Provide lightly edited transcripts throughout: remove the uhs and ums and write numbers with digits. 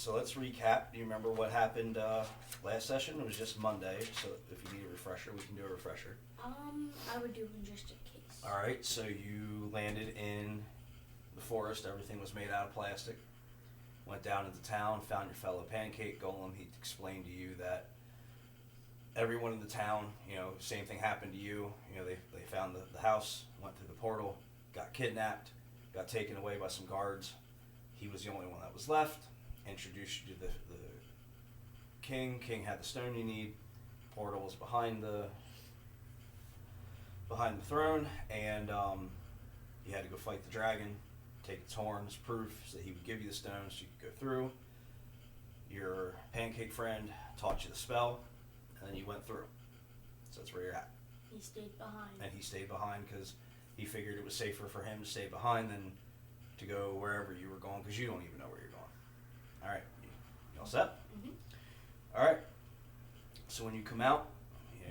So let's recap. Do you remember what happened last session? It was just Monday, so if you need a refresher, we can do a refresher. I would do one just in case. All right, so you landed in the forest. Everything was made out of plastic. Went down into town, found your fellow pancake golem. He explained to you that everyone in the town, same thing happened to you. They found the house, went through the portal, got kidnapped, got taken away by some guards. He was the only one that was left. Introduced you to the king. King had the stone you need. Portal was behind the throne, and you had to go fight the dragon, take its horns, proof so that he would give you the stones so you could go through. Your pancake friend taught you the spell, and then you went through. So that's where you're at. He stayed behind. And he stayed behind because he figured it was safer for him to stay behind than to go wherever you were going, because you don't even know where you're going. All right, you all set? Mm-hmm. All right. So when you come out,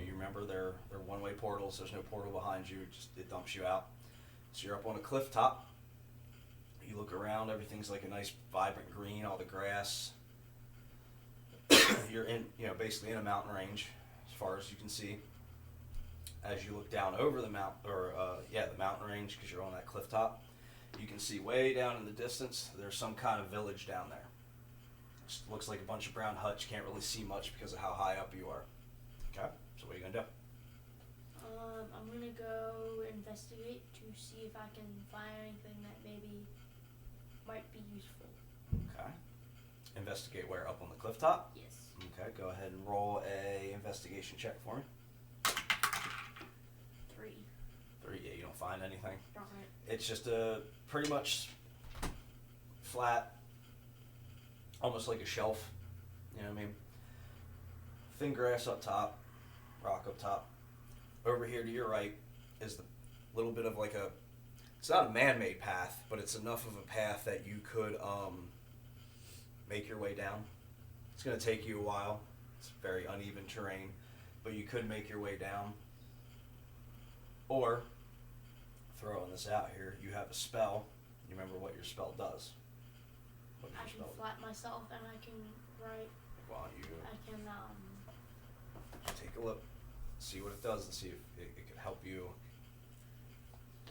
you remember they're one-way portals. There's no portal behind you. It dumps you out. So you're up on a cliff top. You look around. Everything's like a nice, vibrant green. All the grass. You're in, basically in a mountain range, as far as you can see. As you look down over the the mountain range, because you're on that cliff top, you can see way down in the distance. There's some kind of village down there. Just looks like a bunch of brown huts. You can't really see much because of how high up you are. Okay, so what are you gonna do? I'm gonna go investigate to see if I can find anything that maybe might be useful. Okay. Investigate where? Up on the cliff top? Yes. Okay, go ahead and roll a investigation check for me. 3. 3, yeah, you don't find anything. Darn it. It's just a pretty much flat, almost like a shelf. You know what I mean? Thin grass up top, rock up top. Over here to your right is the little bit of like it's not a man-made path, but it's enough of a path that you could make your way down. It's going to take you a while. It's very uneven terrain, but you could make your way down. Or, throwing this out here, you have a spell. You remember what your spell does. What I does can your spell flat myself and I can write. Well, you I can take a look, see what it does, and see if it can help you.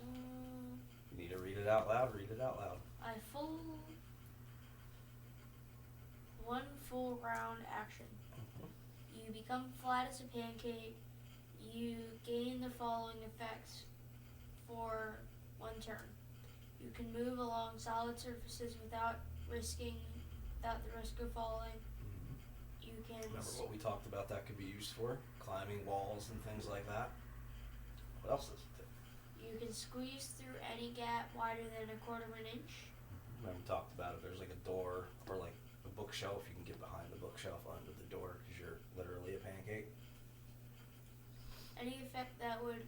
You need to read it out loud. Read it out loud. One full round action. You become flat as a pancake. You gain the following effects for 1 turn. You can move along solid surfaces without the risk of falling. You can. Remember what we talked about that could be used for? Climbing walls and things like that. What else does it do? You can squeeze through any gap wider than 1/4 inch. Remember we talked about it. There's like a door or like a bookshelf. You can get behind the bookshelf under the door because you're literally a pancake. Any effect that would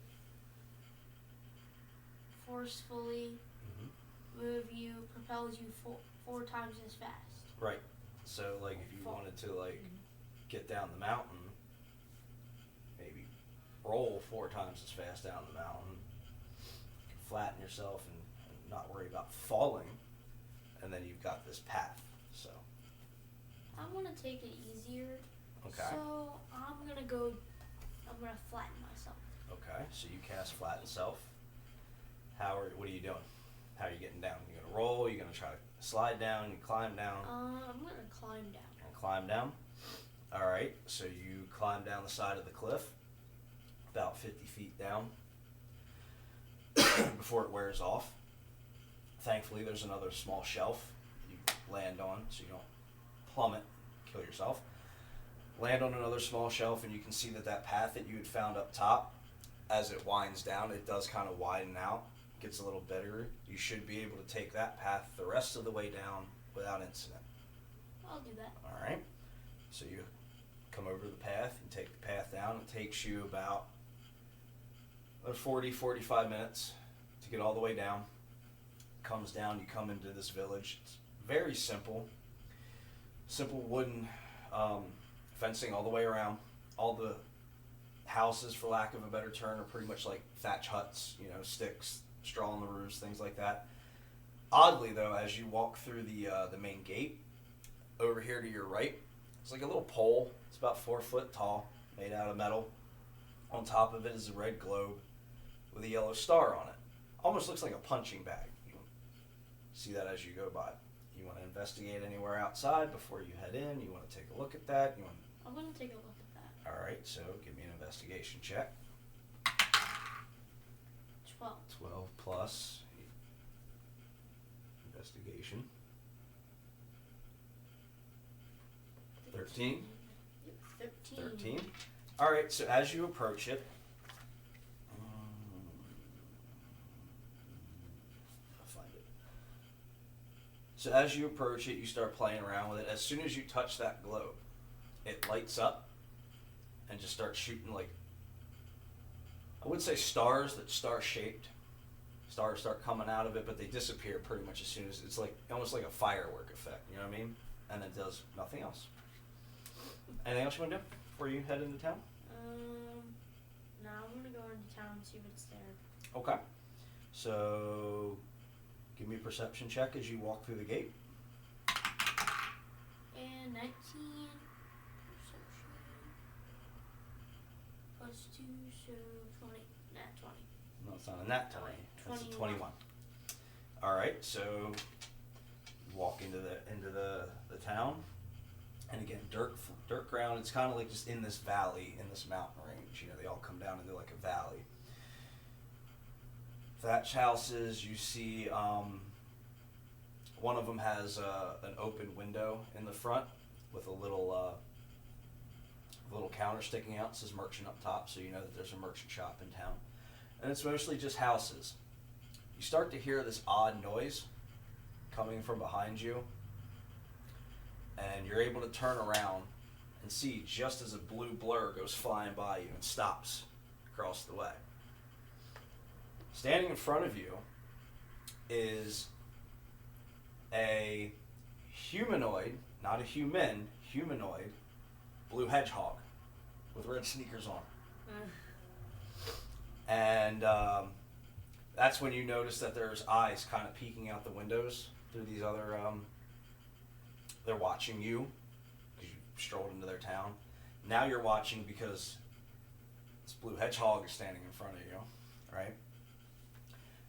forcefully move you propels you 4 times as fast. Right. So like if you wanted to get down the mountain, maybe roll 4 times as fast down the mountain, you can flatten yourself and not worry about falling, and then you've got this path. So I'm gonna take it easier. Okay. So I'm gonna flatten myself. Okay, so you cast flatten self. What are you doing? How are you getting down? You gonna roll? You gonna try to slide down? You climb down? I'm gonna climb down. And climb down. All right, so you climb down the side of the cliff, about 50 feet down, before it wears off. Thankfully, there's another small shelf you land on, so you don't plummet, kill yourself. Land on another small shelf, and you can see that path that you had found up top, as it winds down, it does kind of widen out, gets a little better. You should be able to take that path the rest of the way down without incident. I'll do that. All right. So you come over the path and take the path down. It takes you about 40-45 minutes to get all the way down. Comes down, you come into this village. It's very simple. Simple wooden fencing all the way around. All the houses, for lack of a better term, are pretty much like thatch huts, sticks, straw on the roofs, things like that. Oddly though, as you walk through the main gate, over here to your right, it's like a little pole. It's about 4 foot tall, made out of metal. On top of it is a red globe with a yellow star on it. Almost looks like a punching bag. You see that as you go by. You want to investigate anywhere outside before you head in? You want to take a look at that? I'm going to take a look at that. All right, so give me an investigation check. 12. 12 plus investigation. 13. 13. All right, so as you approach it, I'll find it. So as you approach it, you start playing around with it. As soon as you touch that globe, it lights up and just starts shooting, like, I would say stars, that star-shaped. Stars start coming out of it, but they disappear pretty much as soon as, it's like almost like a firework effect, you know what I mean? And it does nothing else. Anything else you want to do before you head into town? No, I'm going to go into town and see what's there. Okay. So, give me a perception check as you walk through the gate. And 19. Perception. Plus 2, so 20. Nat 20. No, it's not a nat 20. It's a 21. 21. All right, so you walk into the town. And again, dirt ground. It's kind of like just in this valley, in this mountain range. You know, they all come down into like a valley. Thatch houses. You see, one of them has an open window in the front with a little counter sticking out. It says merchant up top, so you know that there's a merchant shop in town. And it's mostly just houses. You start to hear this odd noise coming from behind you. And you're able to turn around and see just as a blue blur goes flying by you and stops across the way. Standing in front of you is a humanoid, not a human, humanoid, blue hedgehog with red sneakers on. And that's when you notice that there's eyes kind of peeking out the windows through these other... they're watching you because you strolled into their town. Now you're watching because this blue hedgehog is standing in front of you, right?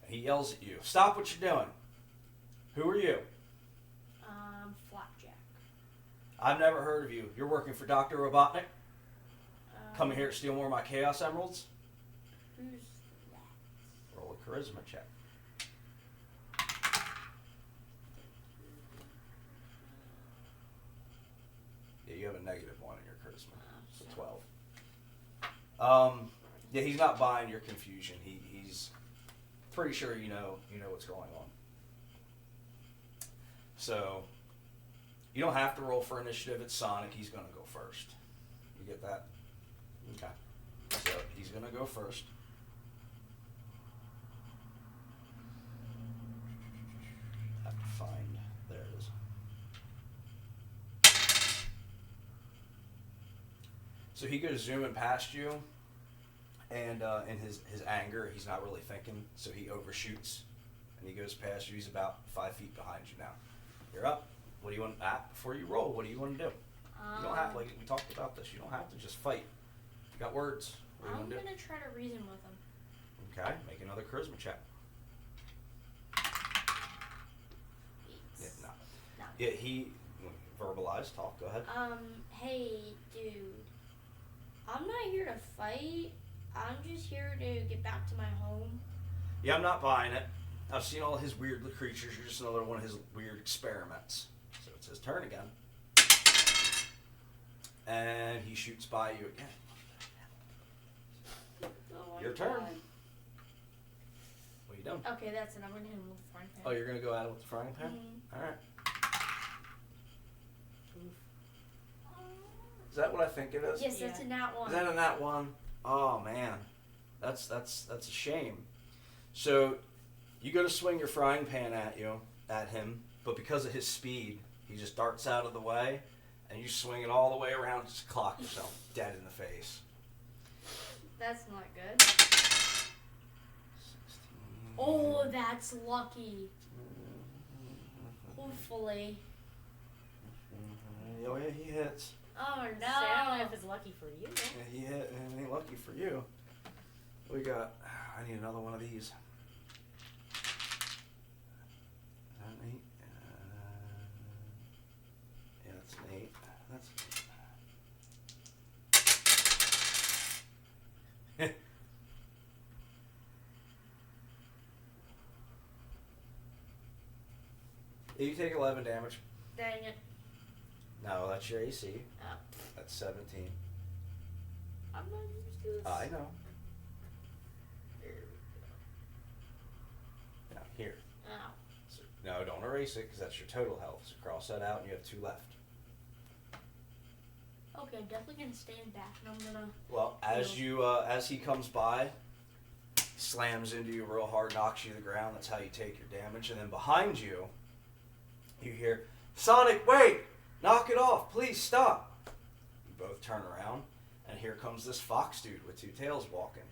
And he yells at you, "Stop what you're doing. Who are you?" Flapjack. "I've never heard of you. You're working for Dr. Robotnik? Coming here to steal more of my Chaos Emeralds?" Who's that? Roll a charisma check. Yeah, you have a -1 in your charisma, so 12. Yeah, he's not buying your confusion. He's pretty sure you know what's going on. So you don't have to roll for initiative. It's Sonic. He's going to go first. You get that? Okay. So he's going to go first. Have to find. There it is. So he goes zooming past you, and in his anger, he's not really thinking, so he overshoots, and he goes past you. He's about 5 feet behind you now. You're up. What do you want before you roll? What do you want to do? You don't have, like we talked about this. You don't have to just fight. You got words. What do you I'm want to do? going to try to reason with him. Okay, make another charisma check. Yeah, no. No. Yeah, he verbalized. Talk. Go ahead. Hey, dude. I'm not here to fight. I'm just here to get back to my home. Yeah, I'm not buying it. I've seen all his weird creatures. You're just another one of his weird experiments. So it's his turn again. And he shoots by you again. Oh Your turn. What are you doing? Okay, that's it. I'm going to hit him with the frying pan. Oh, you're going to go at it with the frying pan? Mm-hmm. All right. Is that what I think it is? Yes, that's a nat 1. Is that a nat 1? Oh, man. That's a shame. So you go to swing your frying pan at him, but because of his speed, he just darts out of the way, and you swing it all the way around and just clock yourself dead in the face. That's not good. 16. Oh, that's lucky. Hopefully. Oh yeah, he hits. Oh no! So I don't know if it's lucky for you. Yeah, he hit, and it ain't lucky for you. We got. I need another one of these. An 8. Yeah, that's an 8. That's an 8. You take 11 damage. Dang it! No, that's your AC. Oh. That's 17. I'm not used to this. I know. There we Now, here. go. Ow. So, no, don't erase it because that's your total health. So cross that out and you have 2 left. Okay, I'm definitely gonna stand back and I'm gonna. Well, as he comes by, slams into you real hard, knocks you to the ground. That's how you take your damage. And then behind you, you hear, Sonic, wait! Knock it off! Please stop! You both turn around, and here comes this fox dude with 2 tails walking.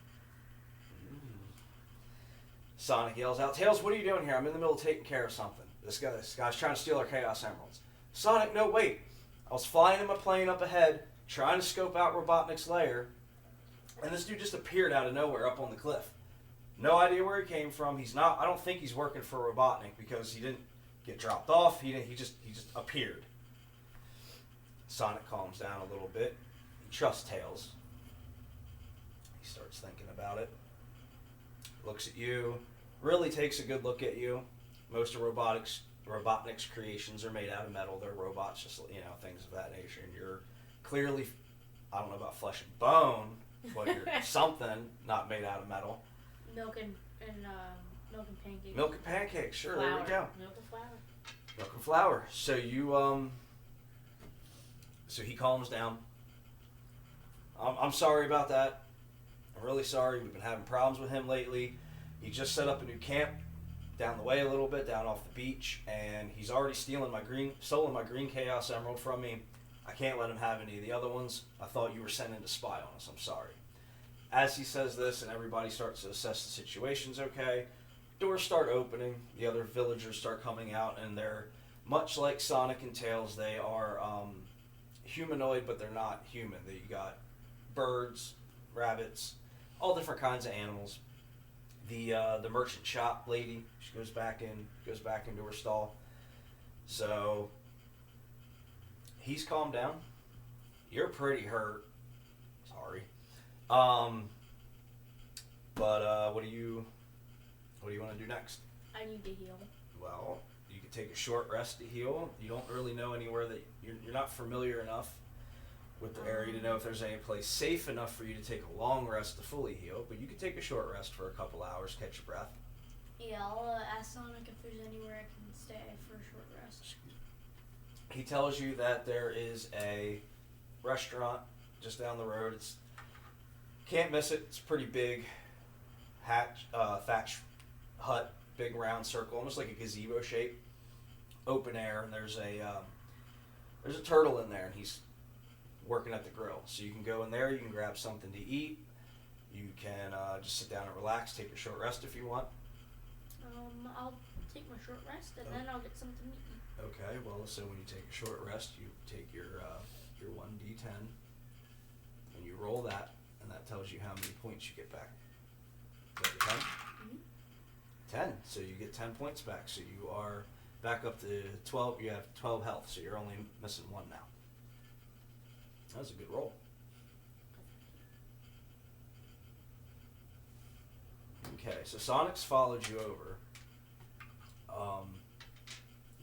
Sonic yells out, Tails, what are you doing here? I'm in the middle of taking care of something. This guy's trying to steal our Chaos Emeralds. Sonic, no, wait! I was flying in my plane up ahead, trying to scope out Robotnik's lair, and this dude just appeared out of nowhere up on the cliff. No idea where he came from. I don't think he's working for Robotnik because he didn't get dropped off. He just appeared. Sonic calms down a little bit. He trusts Tails. He starts thinking about it. Looks at you. Really takes a good look at you. Most of Robotnik's creations are made out of metal. They're robots, just things of that nature. And you're clearly, I don't know about flesh and bone, but you're something not made out of metal. Milk and pancakes. Milk and pancakes, sure, Flour. there we go. Milk and flour. Milk and flour. So you, so he calms down. I'm sorry about that. I'm really sorry. We've been having problems with him lately. He just set up a new camp down the way a little bit, down off the beach, and he's already stolen my green Chaos Emerald from me. I can't let him have any of the other ones. I thought you were sent in to spy on us. I'm sorry. As he says this and everybody starts to assess the situation's okay, doors start opening, the other villagers start coming out, and they're much like Sonic and Tails. They are humanoid, but they're not human. You got birds, rabbits, all different kinds of animals. The merchant shop lady, she goes back into her stall. So he's calmed down. You're pretty hurt. Sorry. But what do you want to do next? I need to heal. Well, you could take a short rest to heal. You don't really know anywhere that you're not familiar enough with the area to know if there's any place safe enough for you to take a long rest to fully heal. But you could take a short rest for a couple hours, catch your breath. Yeah, I'll ask Sonic if there's anywhere I can stay for a short rest. He tells you that there is a restaurant just down the road. Can't miss it. It's a pretty big thatch hut, big round circle, almost like a gazebo shape, open air. And there's a turtle in there, and he's working at the grill. So you can go in there. You can grab something to eat. You can just sit down and relax, take a short rest if you want. I'll take my short rest and then I'll get something to eat. Okay. Well, so when you take a short rest, you take your 1d10 and you roll that, and that tells you how many points you get back. Is that your 10? Mm-hmm. 10. So you get 10 points back. So you are back up to 12. You have 12 health. So you're only missing 1 now. That was a good roll. Okay, so Sonic's followed you over.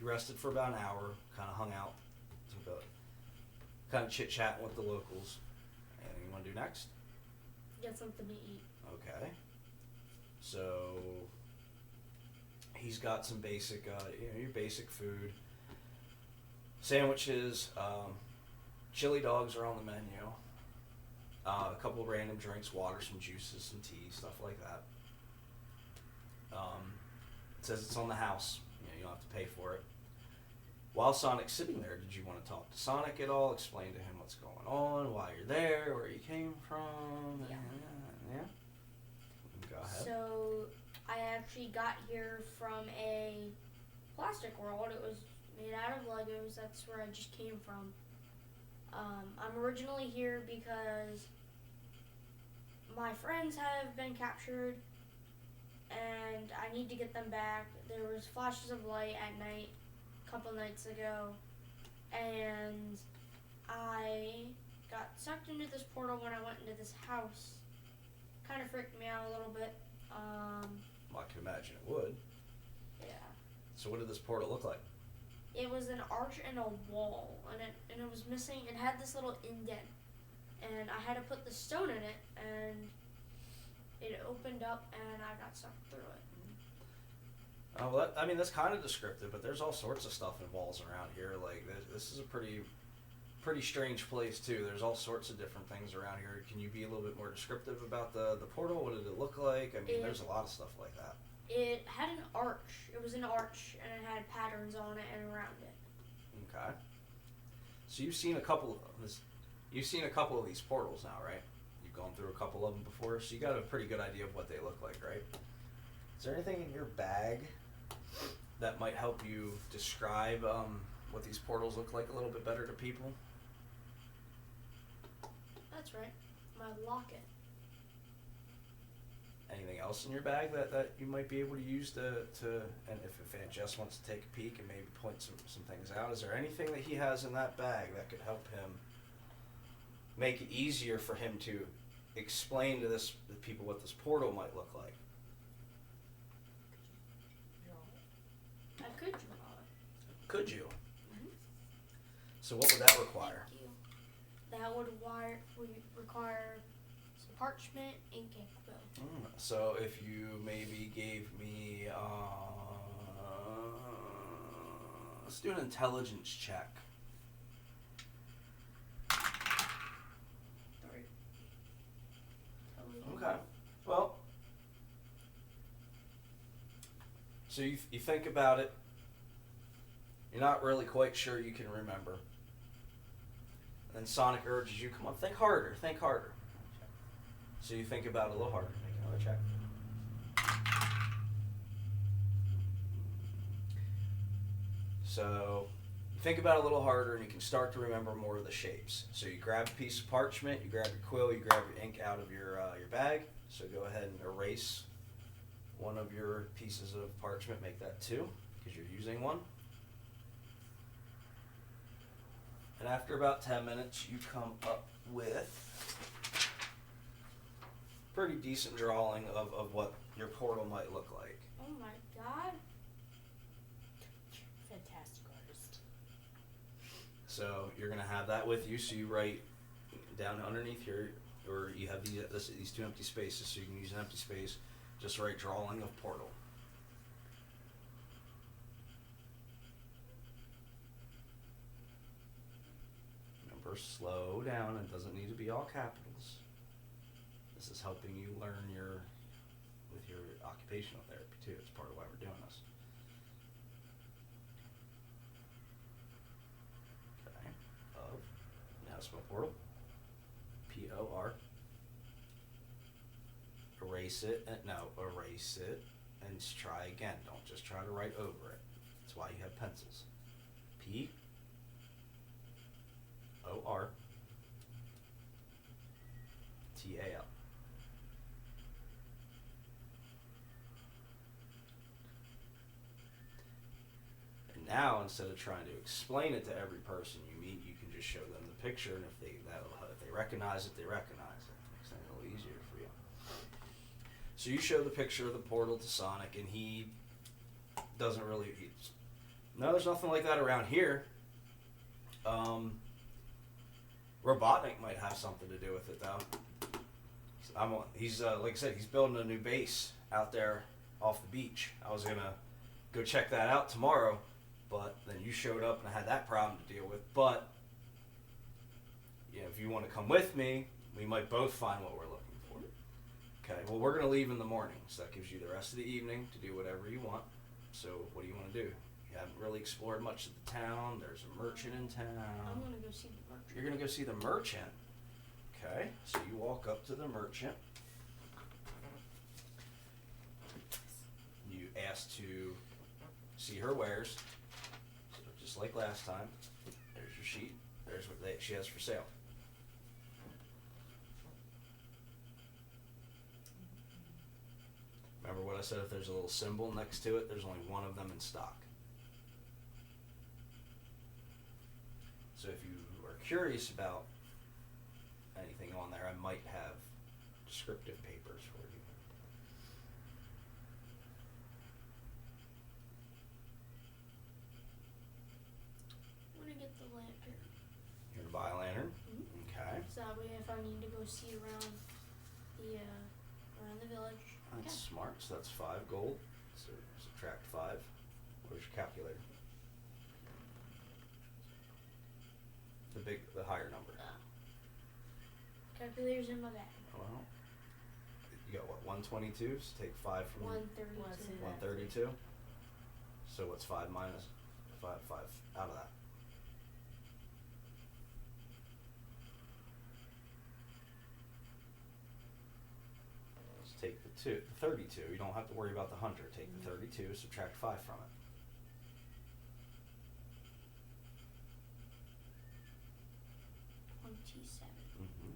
You rested for about an hour, kind of hung out, kind of chit-chatting with the locals. Anything you want to do next? Get something to eat. Okay. So he's got some basic, your basic food. Sandwiches, chili dogs are on the menu. A couple of random drinks, water, some juices, some tea, stuff like that. It says it's on the house. You don't have to pay for it. While Sonic's sitting there, did you want to talk to Sonic at all? Explain to him what's going on, why you're there, where you came from? Yeah. Yeah? Go ahead. So, I actually got here from a plastic world. It was made out of Legos. That's where I just came from. I'm originally here because my friends have been captured and I need to get them back. There was flashes of light at night a couple nights ago, and I got sucked into this portal when I went into this house. Kind of freaked me out a little bit. Well, I can imagine it would. Yeah. So what did this portal look like? It was an arch and a wall, and it was missing. It had this little indent, and I had to put the stone in it, and it opened up, and I got sucked through it. Oh, well, I mean, that's kind of descriptive, but there's all sorts of stuff in walls around here. Like, this is a pretty strange place, too. There's all sorts of different things around here. Can you be a little bit more descriptive about the portal? What did it look like? I mean, there's a lot of stuff like that. It had an arch. It was an arch, and it had patterns on it and around it. Okay. So you've seen a couple of these portals now, right? You've gone through a couple of them before, so you got a pretty good idea of what they look like, right? Is there anything in your bag that might help you describe what these portals look like a little bit better to people? That's right. My locket. Anything else in your bag that you might be able to use to and if Aunt Jess wants to take a peek and maybe point some things out, is there anything that he has in that bag that could help him make it easier for him to explain to the people what this portal might look like? I could draw it. Could you? Mhm. So what would that require? Thank you. That would require some parchment, ink, and quill. So if you maybe gave me, let's do an intelligence check. 3. Okay. Well, so you think about it. You're not really quite sure you can remember. And then Sonic urges you, come on, think harder, think harder. So you think about it a little harder. Make another check. So you think about it a little harder and you can start to remember more of the shapes. So you grab a piece of parchment, you grab your quill, you grab your ink out of your bag. So go ahead and erase one of your pieces of parchment, make that 2 because you're using one. And after about 10 minutes, you come up with pretty decent drawing of what your portal might look like. Oh my god. Fantastic artist. So you're gonna have that with you. So you write down underneath here, or you have these 2 empty spaces. So you can use an empty space. Just write drawing of portal. Remember, slow down. It doesn't need to be all capitals. This is helping you learn with your occupational therapy too. It's part of why we're doing this. Okay. Of. Now spell portal. P-O-R. Erase it. Erase it. And try again. Don't just try to write over it. That's why you have pencils. P-O-R-T-A-L. Now, instead of trying to explain it to every person you meet, you can just show them the picture, and if they recognize it, they recognize it. It makes things a little easier for you. So you show the picture of the portal to Sonic, and he doesn't really. No, there's nothing like that around here. Robotnik might have something to do with it, though. He's like I said, he's building a new base out there off the beach. I was gonna go check that out tomorrow. But then you showed up and I had that problem to deal with. But if you want to come with me, we might both find what we're looking for. Okay, well, we're going to leave in the morning. So that gives you the rest of the evening to do whatever you want. So what do you want to do? You haven't really explored much of the town. There's a merchant in town. I'm going to go see the merchant. You're going to go see the merchant. Okay, so you walk up to the merchant. You ask to see her wares. Just like last time, there's your sheet, There's what she has for sale. Remember what I said, if there's a little symbol next to it, there's only one of them in stock. So if you are curious about anything on there, I might have descriptive papers for you. I'm gonna get the lantern. You're gonna buy a lantern? Mm-hmm. Okay. So that way if I need to go see around the village. That's smart. So that's 5 gold. So subtract 5. Where's your calculator? The higher number. Calculator's in my bag. Well, you got what, 122? So take 5 from 132. 132. So what's 5 minus 5 out of that? Let's take the 32. You don't have to worry about the 100. Take the 32, subtract 5 from it.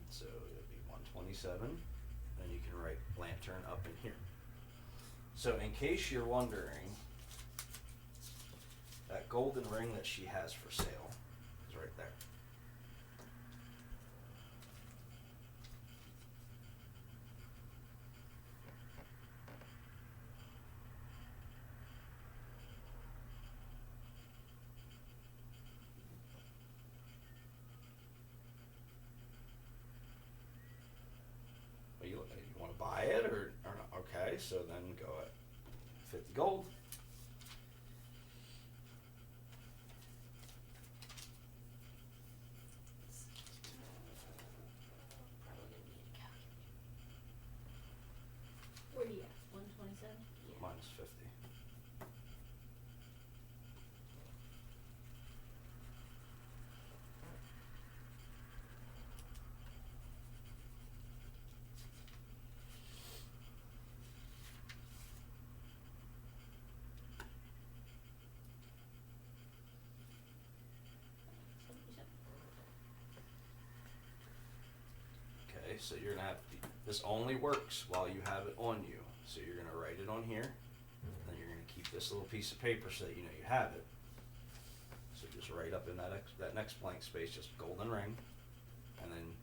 So it'll be 127, and you can write lantern up in here. So in case you're wondering, that golden ring that she has for sale is right there. You want to buy it or not? Okay, so then go at 50 gold. Probably gonna need a calculator. Where do you at? 127? Yeah. Minus 50. Okay, so you're gonna have this only works while you have it on you. So you're gonna write it on here, then you're gonna keep this little piece of paper so that you know you have it. So just write up in that next blank space just golden ring, and then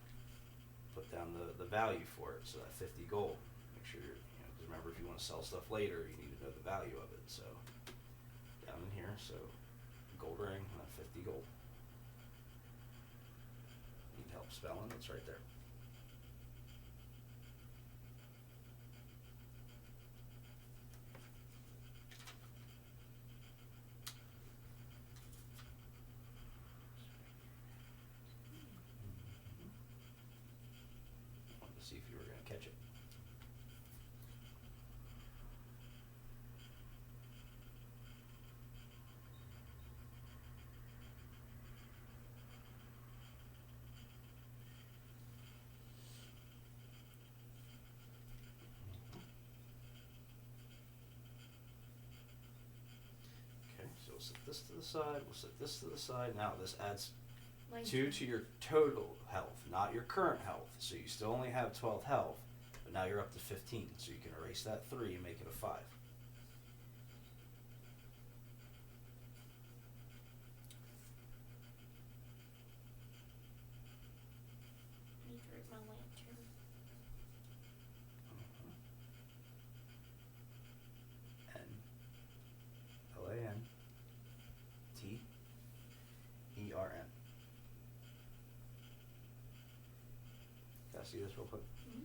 put down the value for it. So that 50 gold. Make sure you're, because remember, if you want to sell stuff later, you need to know the value of it. So down in here, so gold ring, 50 gold. Need help spelling? It's right there. Wanted to see if you were going to catch it. Okay, so we'll set this to the side, we'll set this to the side. Now this adds 2 to your total health, not your current health. So you still only have 12 health, but now you're up to 15. So you can erase that 3 and make it a 5. I need to write my lantern. N-L-A-N-T-E-R-N. Can I see this real quick? Mm-hmm.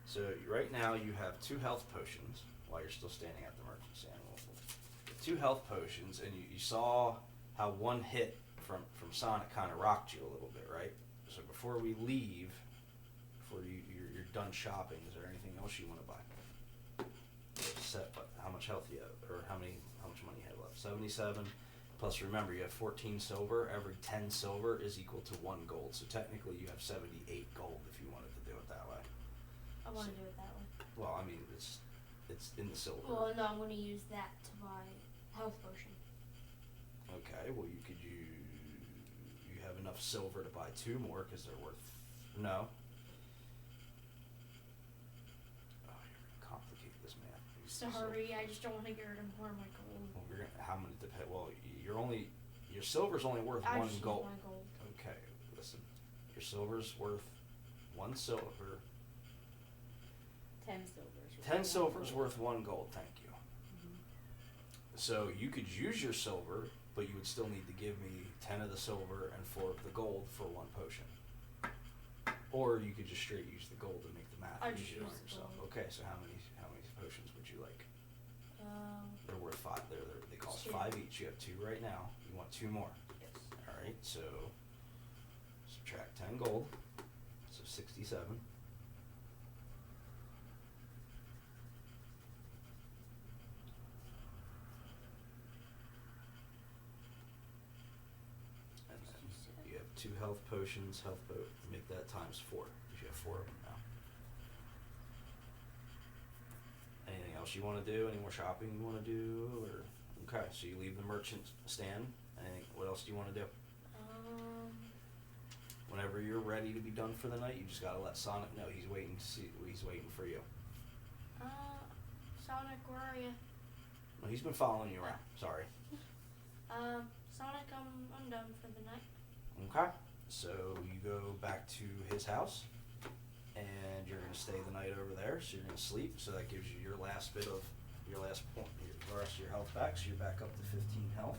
So right now you have 2 health potions while you're still standing at the merchant stand. 2 health potions, and you saw how one hit from Sonic kind of rocked you a little bit, right? So before we leave, before you're done shopping, is there anything else you want to buy? Set how much health you have, or how much money you have left? 77. Plus, remember, you have 14 silver. Every 10 silver is equal to 1 gold. So technically, you have 78 gold if you wanted to do it that way. I want to do it that way. Well, I mean, it's in the silver. Well, no, I'm going to use that to buy health potion. Okay, well you have enough silver to buy 2 more because they're worth, no. Oh, you're gonna complicate this, man. Sorry, I just don't want to get rid of more of my gold. Well, how many depend? Well, your silver's only worth I 1 just gold. want my gold. Okay, listen, your silver's worth 1 silver. 10 silvers. 10 silver's worth 1 gold. Thank you. Mm-hmm. So you could use your silver, but you would still need to give me 10 of the silver and 4 of the gold for 1 potion. Or you could just straight use the gold to make the math I'd just easier on use the yourself. gold. Okay, so how many potions would you like? They're worth 5. They cost 2. 5 each. You have 2 right now. You want 2 more. Yes. All right. So subtract 10 gold. So 67. And then you have 2 health potions. Make that times 4 because you have 4 of them now. Anything else you want to do? Any more shopping you want to do? Or okay, so you leave the merchant stand. What else do you want to do? Whenever you're ready to be done for the night, you just gotta let Sonic know. He's waiting for you. Sonic, where are you? Well, he's been following you around. Sorry. Sonic, I'm done for the night. Okay. So you go back to his house, and you're gonna stay the night over there. So you're gonna sleep. So that gives you your last point, the rest of your health back. So you're back up to 15 health.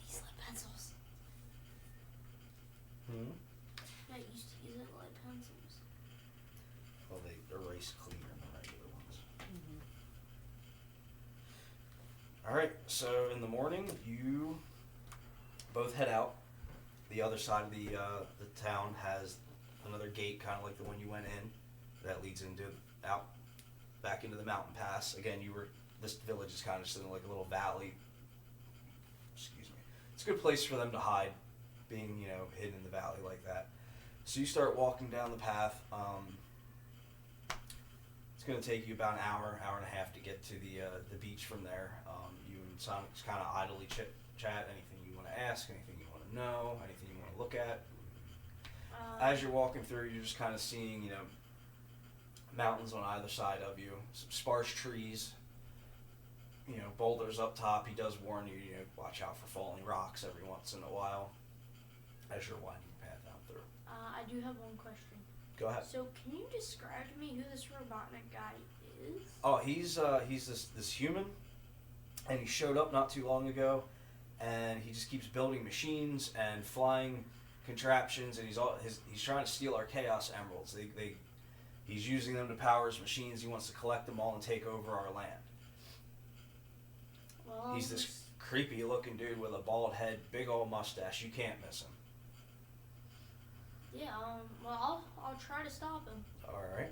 These lead pencils. Not used to using lead pencils. Well, they erase cleaner than the regular ones. Mm-hmm. All right. So in the morning, you both head out. The other side of the town has another gate, kind of like the one you went in, that leads back into the mountain pass. Again, this village is kind of just in like a little valley. Excuse me. It's a good place for them to hide, being hidden in the valley like that. So you start walking down the path. It's going to take you about an hour and a half to get to the beach from there. You and Sonic just kind of idly chat. Anything you want to ask, anything you want to know, anything you want to look at. As you're walking through, you're just kind of seeing, mountains on either side of you, some sparse trees, boulders up top. He does warn you, watch out for falling rocks every once in a while as you're winding your path out through. I do have one question. Go ahead. So, can you describe to me who this Robotnik guy is? Oh, he's this human, and he showed up not too long ago, and he just keeps building machines and flying contraptions, and he's trying to steal our Chaos Emeralds. He's using them to power his machines. He wants to collect them all and take over our land. Well, He's this creepy looking dude with a bald head, big old mustache. You can't miss him. Yeah. Well, I'll try to stop him. All right.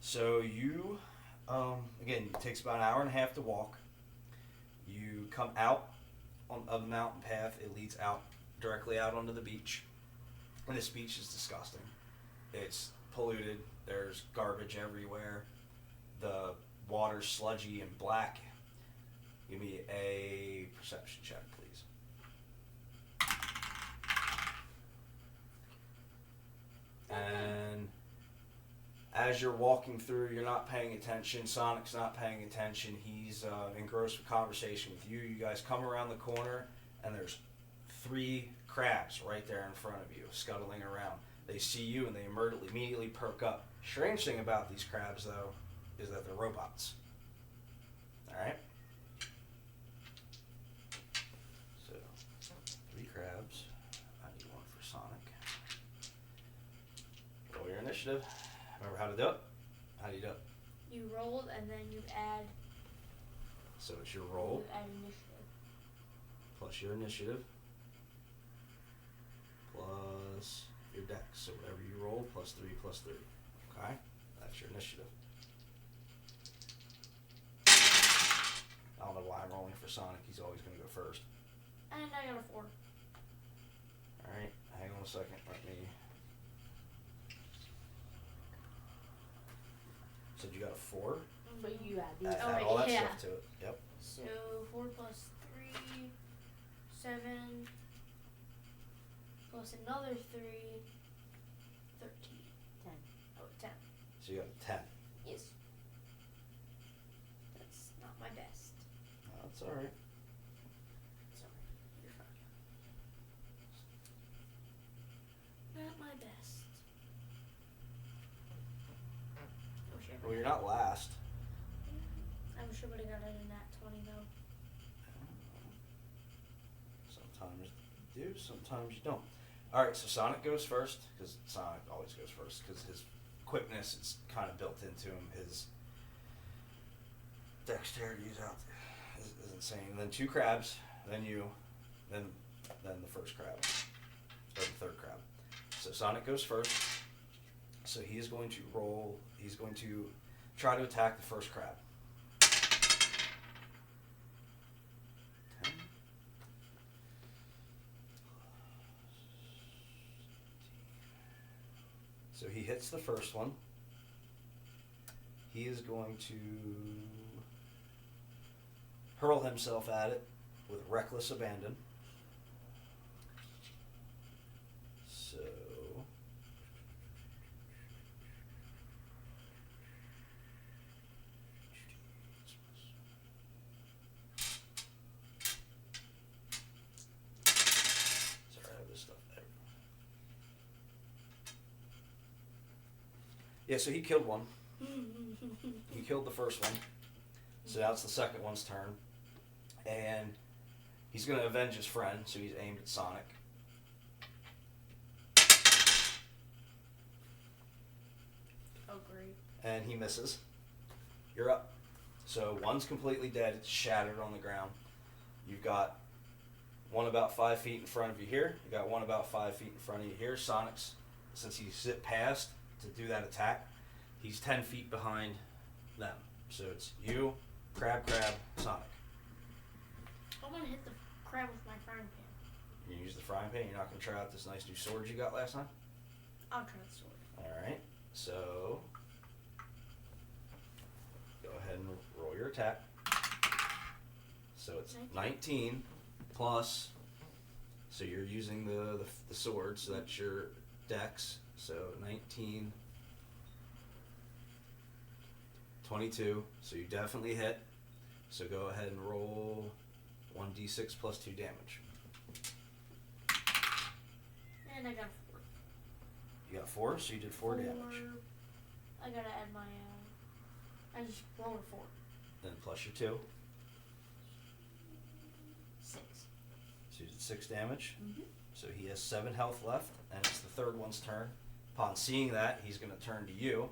So you, again, it takes about an hour and a half to walk. You come out of the mountain path. It leads directly out onto the beach. And this beach is disgusting. It's polluted. There's garbage everywhere. The water's sludgy and black. Give me a perception check, please. And as you're walking through, you're not paying attention. Sonic's not paying attention. He's engrossed with conversation with you. You guys come around the corner, and there's 3 crabs right there in front of you, scuttling around. They see you, and they immediately perk up. Strange thing about these crabs, though, is that they're robots. All right? So, 3 crabs. I need 1 for Sonic. Roll your initiative. Remember how to do it? How do you do it? You rolled, and then you add. So it's your roll You add initiative. plus your initiative plus your dex. So whatever you roll plus 3 plus 3. Okay? That's your initiative. I don't know why I'm rolling for Sonic. He's always going to go first. And I got a 4. Alright, hang on a second. Let me So you got a 4. But you add these. Add all that yeah. stuff to it. Yep. So 4 plus 3, 7, plus another 3, 13. 10. Oh, 10. So you got a 10. Yes. That's not my best. That's all right. Sorry, you're fine. Not my best. I wish I Well, you're not last. I wish I would have got it in that 20 though. Sometimes you do, sometimes you don't. All right, so Sonic goes first because Sonic always goes first because his quickness is kind of built into him. His dexterity is insane. And then 2 crabs, then you, then the first crab or the third crab. So Sonic goes first. So he is going to roll. He's going to try to attack the first crab. 10. So he hits the first one. He is going to hurl himself at it with reckless abandon. So sorry, I have this stuff there. Yeah, so he killed one. He killed the first one. So now it's the second one's turn. And he's going to avenge his friend, so he's aimed at Sonic. Oh, great. And he misses. You're up. So one's completely dead. It's shattered on the ground. You've got one about 5 feet in front of you here. You got one about 5 feet in front of you here. Sonic's, since he zipped past to do that attack, he's 10 feet behind them. So it's you, Crab, Sonic. I'm gonna hit the crab with my frying pan. You use the frying pan. You're not going to try out this nice new sword you got last time? I'll try the sword. Alright. So go ahead and roll your attack. So it's 19 plus, so you're using the sword, so that's your dex. So 19, 22, so you definitely hit. So go ahead and roll 1d6 plus 2 damage. And I got a 4. You got 4, so you did 4 damage. I gotta add my, I just rolled a 4. Then plus your 2, 6. so you did 6 damage. Mm-hmm. So he has 7 health left, and it's the third one's turn. Upon seeing that, he's going to turn to you.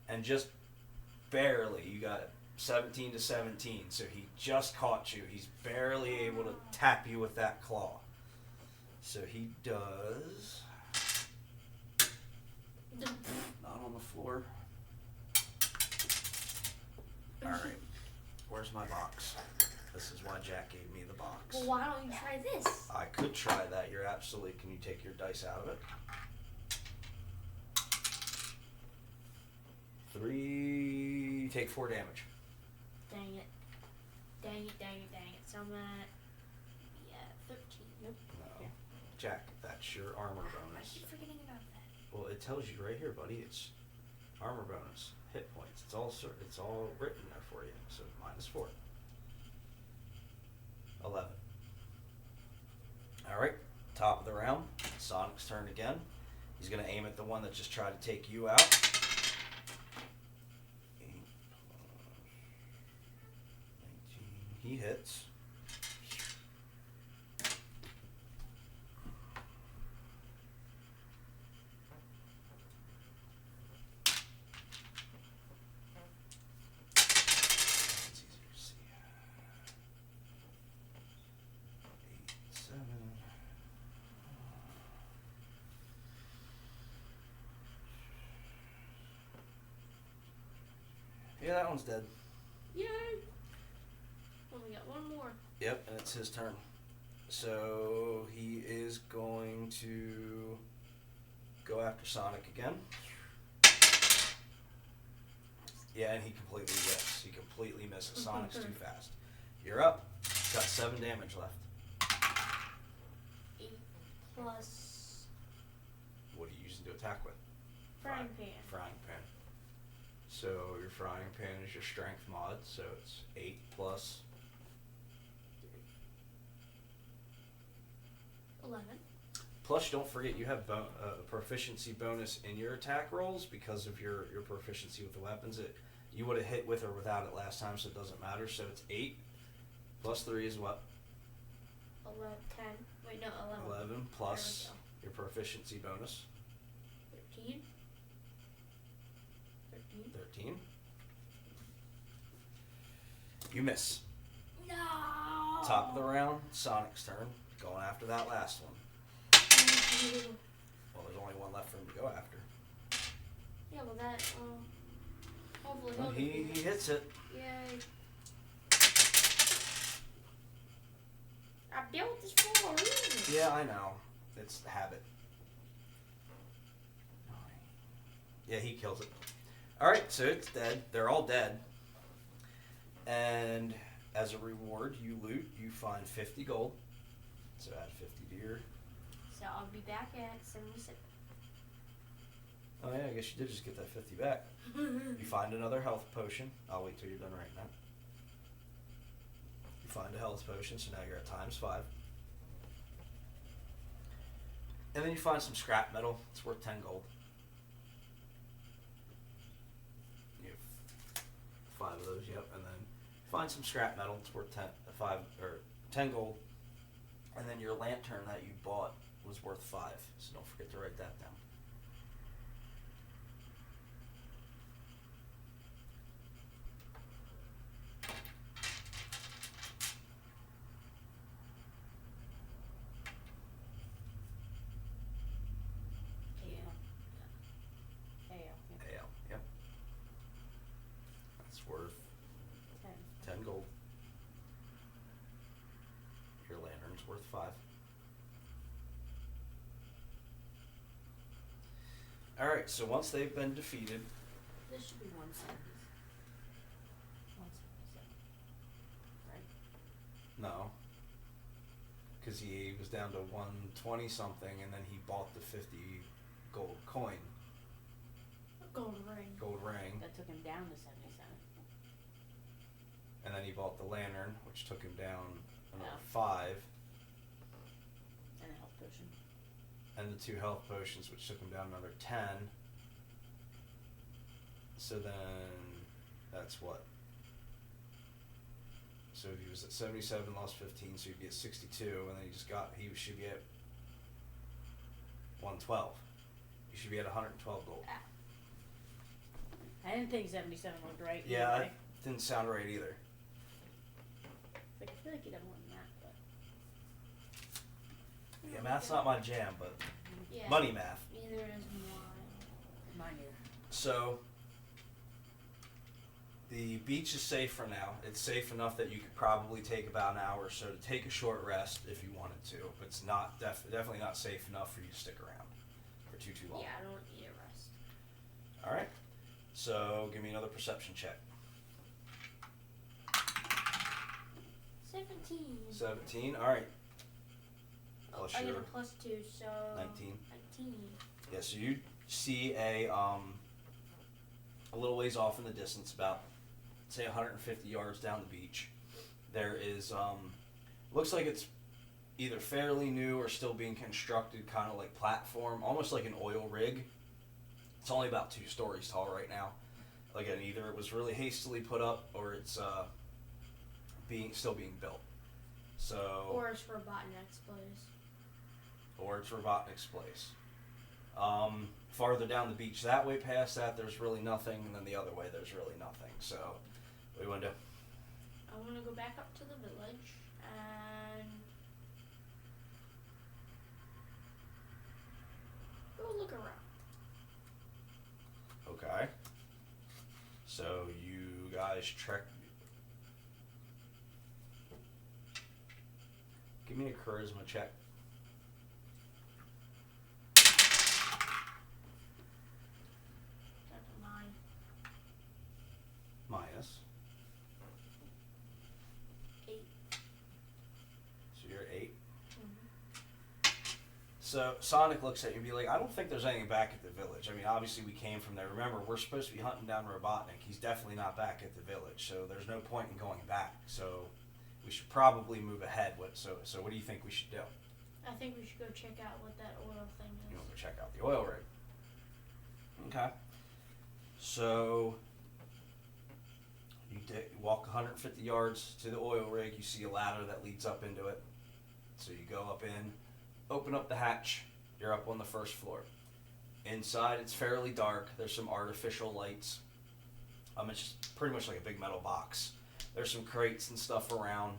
And just barely, you got 17 to 17, so he just caught you. He's barely able to tap you with that claw. So he does... Not on the floor. Alright, where's my box? This is why Jack gave me the box. Well, why don't you try this? I could try that. You're absolutely... Can you take your dice out of it? 3... Take 4 damage. Dang it. Dang it, dang it, dang it. So I'm at, 13. Nope. No. Jack, that's your armor I bonus. keep forgetting about that. Well, it tells you right here, buddy. It's armor bonus, hit points. It's all written there for you. So -4. 11. All right. Top of the round. Sonic's turn again. He's gonna aim at the one that just tried to take you out. 8 plus 19. He hits. It's easier to see. 8, 7. Yeah, that one's dead. Yay! Well, we got one more. Yep, and it's his turn. So he is going to go after Sonic again. Yeah, and he completely whiffs. He completely misses. Sonic's too fast. You're up. Got 7 damage left. 8 plus What are you using to attack with? frying pan. Frying pan. So your frying pan is your strength mod, so it's 8 plus 11. Plus, don't forget you have a proficiency bonus in your attack rolls because of your proficiency with the weapons. You would have hit with or without it last time, so it doesn't matter. So it's 8 plus 3 is what? 11, 10. Wait, no, 11. 11 plus your proficiency bonus. 13. 13. You miss. No! Top of the round, Sonic's turn. Going after that last one. Well, there's only one left for him to go after. Yeah, well, that, hopefully Well, he hits it. Yay. I built this for a reason. Yeah, I know. It's habit. Yeah, he kills it. Alright, so it's dead. They're all dead. And as a reward, you loot. You find 50 gold. So add 50 to your... So I'll be back at 76. Oh yeah, I guess you did just get that 50 back. You find another health potion. I'll wait till you're done right now. You find a health potion, so now you're at ×5. And then you find some scrap metal. It's worth 10 gold. You have 5 of those, yep. And then find some scrap metal. It's worth 10 gold. And then your lantern that you bought was worth 5. So don't forget to write that down. AL, yep. That's worth 10 gold. Your lantern's worth 5. Alright, so once they've been defeated, This should be 170. 177. Right? no. Because he was down to 120 something and then he bought the 50 gold coin, Gold ring. gold ring, That took him down to 77. and then he bought the lantern, which took him down another Yeah. 5, And a health potion. and the 2 health potions, which took him down another 10. So then, that's what? So he was at 77, lost 15, so he'd be at 62, and then he should be at 112. He should be at 112 gold. I didn't think 77 looked right. Yeah, either. that didn't sound right either. Like, I feel like you'd have more than that, but Yeah, math's not my jam, but Yeah. money math. Neither is mine. mine is. So, the beach is safe for now. It's safe enough that you could probably take about an hour or so to take a short rest if you wanted to, but it's not definitely not safe enough for you to stick around for too long. Yeah, I don't need a rest. All right. So, give me another perception check. 17. 17. All right. Oh, Plus I get your a +2, so 19. 19. Yeah, so you see a little ways off in the distance, about say 150 yards down the beach. There is looks like it's either fairly new or still being constructed, kind of like platform, almost like an oil rig. It's only about 2 stories tall right now. Again, either it was really hastily put up or it's still being built. So Or it's Robotnik's place. or it's Robotnik's place. Farther down the beach that way past that, there's really nothing, and then the other way, there's really nothing. So, what do you want to do? I want to go back up to the village and go look around. Okay. So, you guys trek. Give me a charisma check. minus. 8. So you're at 8. Mm-hmm. So Sonic looks at you and be like, I don't think there's anything back at the village. I mean, obviously we came from there. Remember, we're supposed to be hunting down Robotnik. He's definitely not back at the village, so there's no point in going back. So we should probably move ahead. So what do you think we should do? I think we should go check out what that oil thing is. You want to go check out the oil rig. Okay. So you walk 150 yards to the oil rig. You see a ladder that leads up into it. So you go up in, open up the hatch. You're up on the first floor. Inside, it's fairly dark. There's some artificial lights. It's just pretty much like a big metal box. There's some crates and stuff around.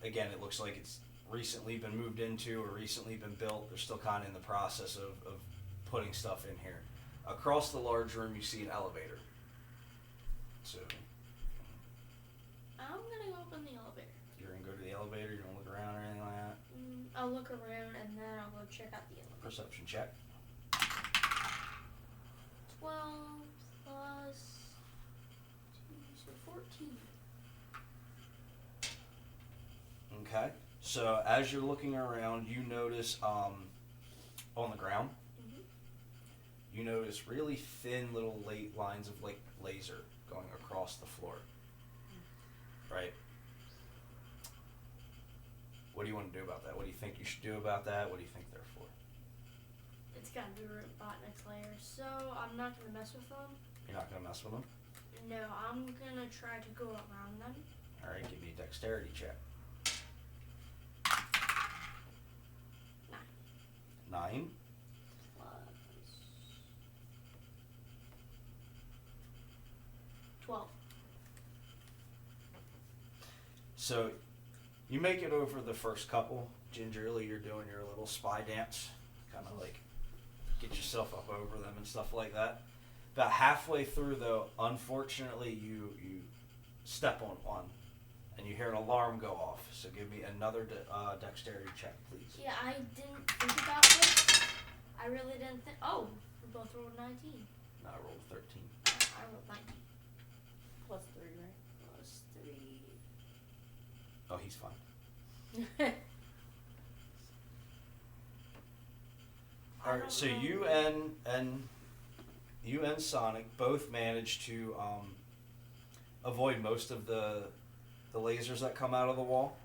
Again, it looks like it's recently been moved into or recently been built. They're still kind of in the process of putting stuff in here. Across the large room, you see an elevator. So I'm gonna go open the elevator. you're gonna go to the elevator. You don't look around or anything like that. I'll look around and then I'll go check out the elevator. Perception check. 12 plus 2, so 14. Okay. So as you're looking around, you notice on the ground, Mm-hmm. you notice really thin little lines of like laser going across the floor. Right. What do you want to do about that? What do you think you should do about that? What do you think they're for? It's gotta be Robotnik's lair, so I'm not gonna mess with them. You're not gonna mess with them? No, I'm gonna try to go around them. All right. Give me a dexterity check. 9. Plus 12. So you make it over the first couple. Gingerly, you're doing your little spy dance, kind of like get yourself up over them and stuff like that. About halfway through, though, unfortunately, you step on one, and you hear an alarm go off. So give me another dexterity check, please. Yeah, I didn't think about this. I really didn't think. Oh, we both rolled 19. No, I rolled 13. I rolled 19. Plus 3, right? Plus 3. Oh, he's fine. All right, so you and Sonic both managed to avoid most of the lasers that come out of the wall.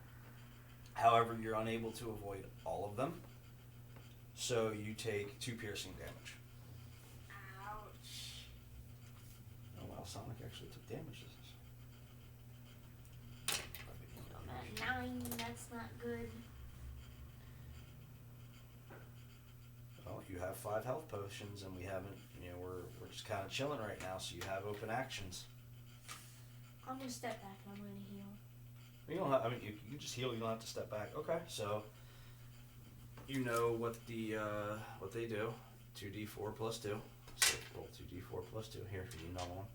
However, you're unable to avoid all of them. So you take 2 piercing damage. Ouch. Oh wow, Sonic actually took damage this. I'm at 9. That's not good. Well, you have 5 health potions, and we haven't. We're just kind of chilling right now. So you have open actions. I'm gonna step back and I'm gonna heal. You don't have, you can just heal. You don't have to step back. Okay, so you know what what they do. 2d4 plus 2. So roll 2d4 plus 2. Here, give you another one.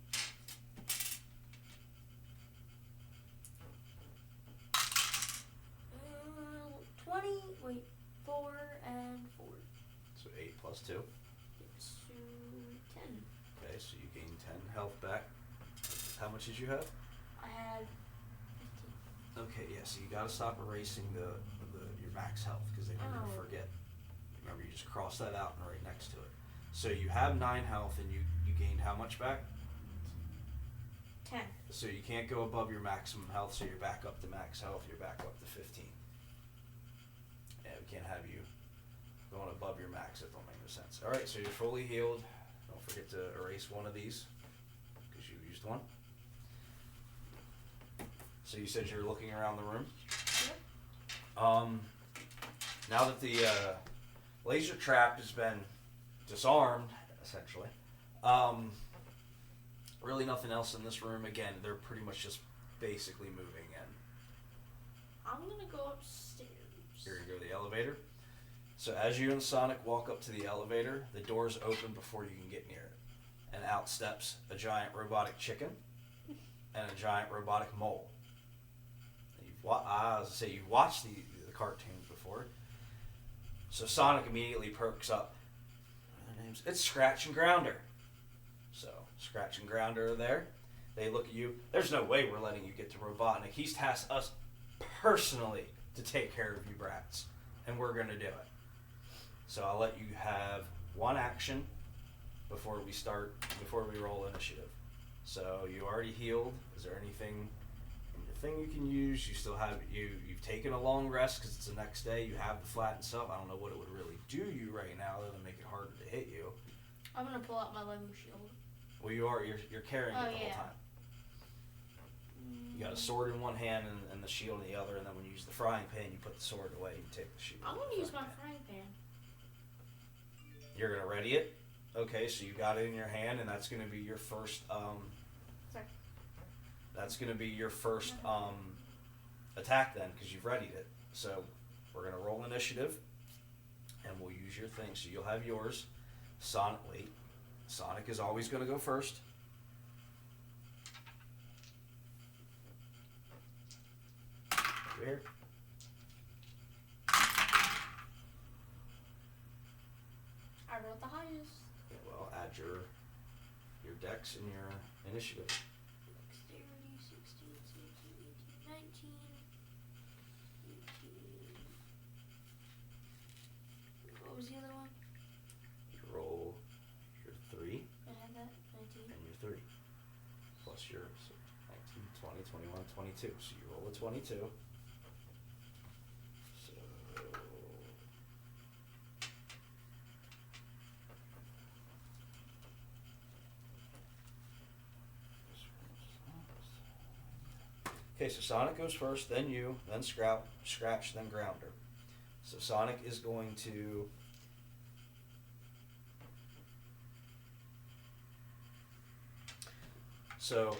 Uh, 20. Wait, 4 and 4. So 8 plus 2. It's 10. Okay, so you gain 10 health back. How much did you have? I had 15. Okay, yeah, so you gotta stop erasing your max health, because then you're gonna Oh. forget. Remember, you just cross that out and right next to it. So you have 9 health, and you gained how much back? 10. So you can't go above your maximum health, so you're back up to max health, you're back up to 15. Yeah, we can't have you going above your max, that don't make no sense. Alright, so you're fully healed. Don't forget to erase one of these, because you used one. So you said you're looking around the room? Yep. Now that the laser trap has been disarmed, essentially, really nothing else in this room. Again, they're pretty much just basically moving in. I'm gonna go upstairs. You're gonna go to the elevator. So as you and Sonic walk up to the elevator, the doors open before you can get near it. And out steps a giant robotic chicken and a giant robotic mole. You've watched the cartoons before. So Sonic immediately perks up. What are their names? It's Scratch and Grounder. So Scratch and Grounder are there. They look at you. There's no way we're letting you get to Robotnik. He's tasked us personally to take care of you brats, and we're going to do it. So I'll let you have one action before we roll initiative. So you already healed. Is there anything you can use? You still have you've taken a long rest because it's the next day. You have the flat and stuff. I don't know what it would really do you right now other than make it harder to hit you. I'm gonna pull out my Lego shield. Well, you're carrying it the whole time. You got a sword in one hand and the shield in the other, and then when you use the frying pan, you put the sword away. You take the shield. I'm gonna use my frying pan. You're gonna ready it. Okay, so you got it in your hand, and that's gonna be your first. Sorry. That's gonna be your first attack then, because you've readied it. So we're gonna roll initiative, and we'll use your thing. So you'll have yours. Sonic is always gonna go first. Here. I rolled the highest. Yeah, well, add your dex and your initiative. Dexterity, 16, 17, 18, 19, 18. What was the other one? You roll your 3 I had that. 19. and your 3. Plus your 19, 20, 21, 22. So you roll a 22. Okay, so Sonic goes first, then you, then Scratch, then Grounder. So Sonic is going to... So,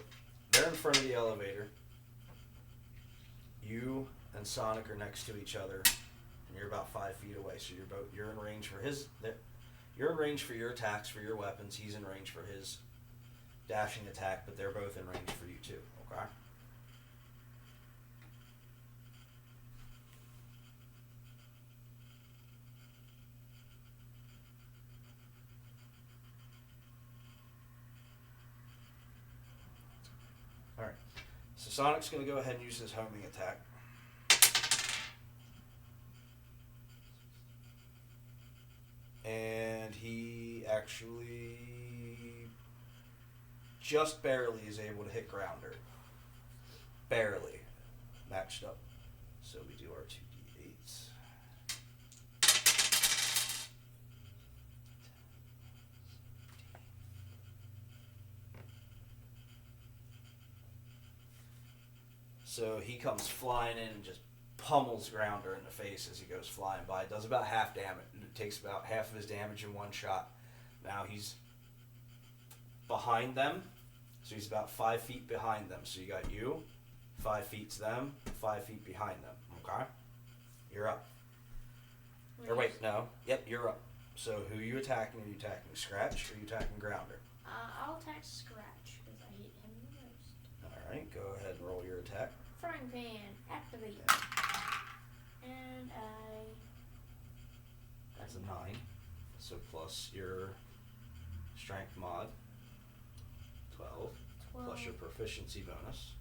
they're in front of the elevator. You and Sonic are next to each other, and you're about 5 feet away. So you're in range for you're in range for your attacks, for your weapons. He's in range for his dashing attack, but they're both in range for you too, okay? Alright, so Sonic's going to go ahead and use his homing attack. And he actually just barely is able to hit Grounder. Barely. Matched up. So we do our 2d8s. So he comes flying in and just pummels Grounder in the face as he goes flying by. It does about half damage. It takes about half of his damage in one shot. Now he's behind them. So he's about 5 feet behind them. So you got you, 5 feet to them, 5 feet behind them. Okay? You're up. Or wait, no. Yep, you're up. So who are you attacking? Are you attacking Scratch or are you attacking Grounder? I'll attack Scratch because I hate him the most. Alright, go ahead and roll your attack. Frying pan, activate. And That's a 9. So plus your strength mod. 12. Plus your proficiency bonus.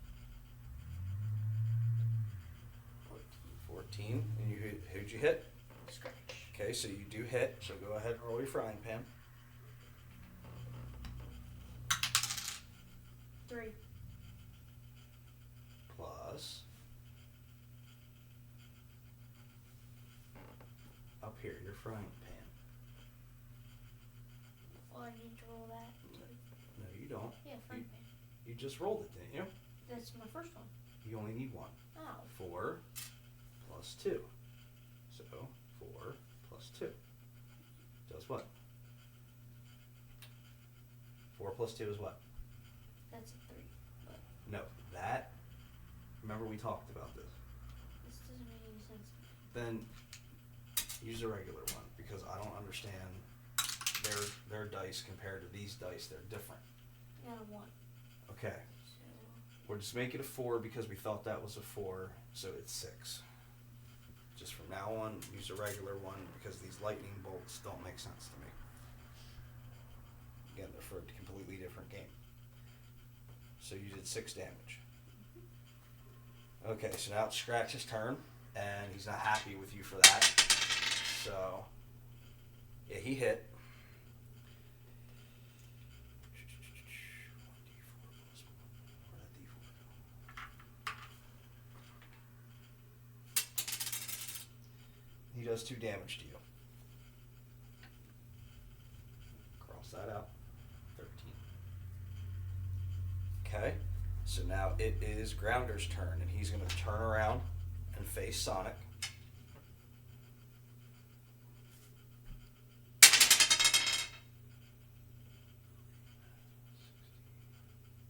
14. And who'd you hit? Scratch. Okay, so you do hit. So go ahead and roll your frying pan. 3. Plus up here, your frying pan. Well, I need to roll that. No, you don't. Yeah, frying pan. You just rolled it, didn't you? That's my first one. You only need one. Oh. 4 plus 2. So 4 plus 2 does what? 4 plus 2 is what? That's a 3. But No, that. Remember we talked about this. this doesn't make any sense to me. Then use a regular one because I don't understand their dice compared to these dice. They're different. I got a 1. Okay, So we'll just make it a 4 because we thought that was a 4, so it's 6. Just from now on, use a regular one because these lightning bolts don't make sense to me. Again, they're for a completely different game. So you did 6 damage. Okay, so now it's Scratch's turn, and he's not happy with you for that. So, yeah, he hit. He does 2 damage to you. Cross that out. 13. Okay, so now it is Grounder's turn, and he's going to turn around and face Sonic.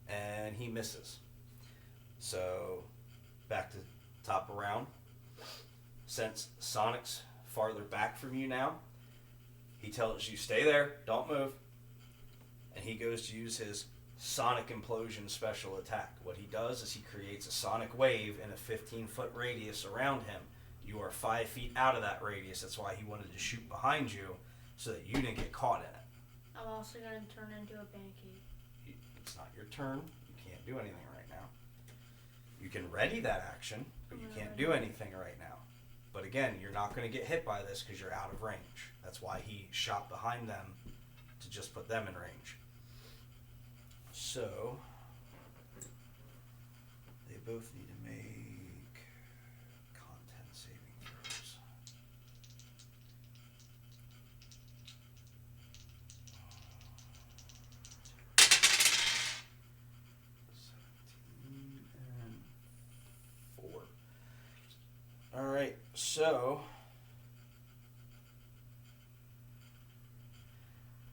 And he misses. So, back to top of round. Since Sonic's farther back from you now, he tells you, stay there, don't move. And he goes to use his Sonic Implosion special attack. What he does is he creates a sonic wave in a 15-foot radius around him. You are 5 feet out of that radius. That's why he wanted to shoot behind you, so that you didn't get caught in it. I'm also going to turn into a pancake. It's not your turn. You can't do anything right now. You can ready that action, but you can't do anything right now. But again, you're not going to get hit by this because you're out of range. That's why he shot behind them to just put them in range. So, they both need to make content saving throws. And 4. All right, so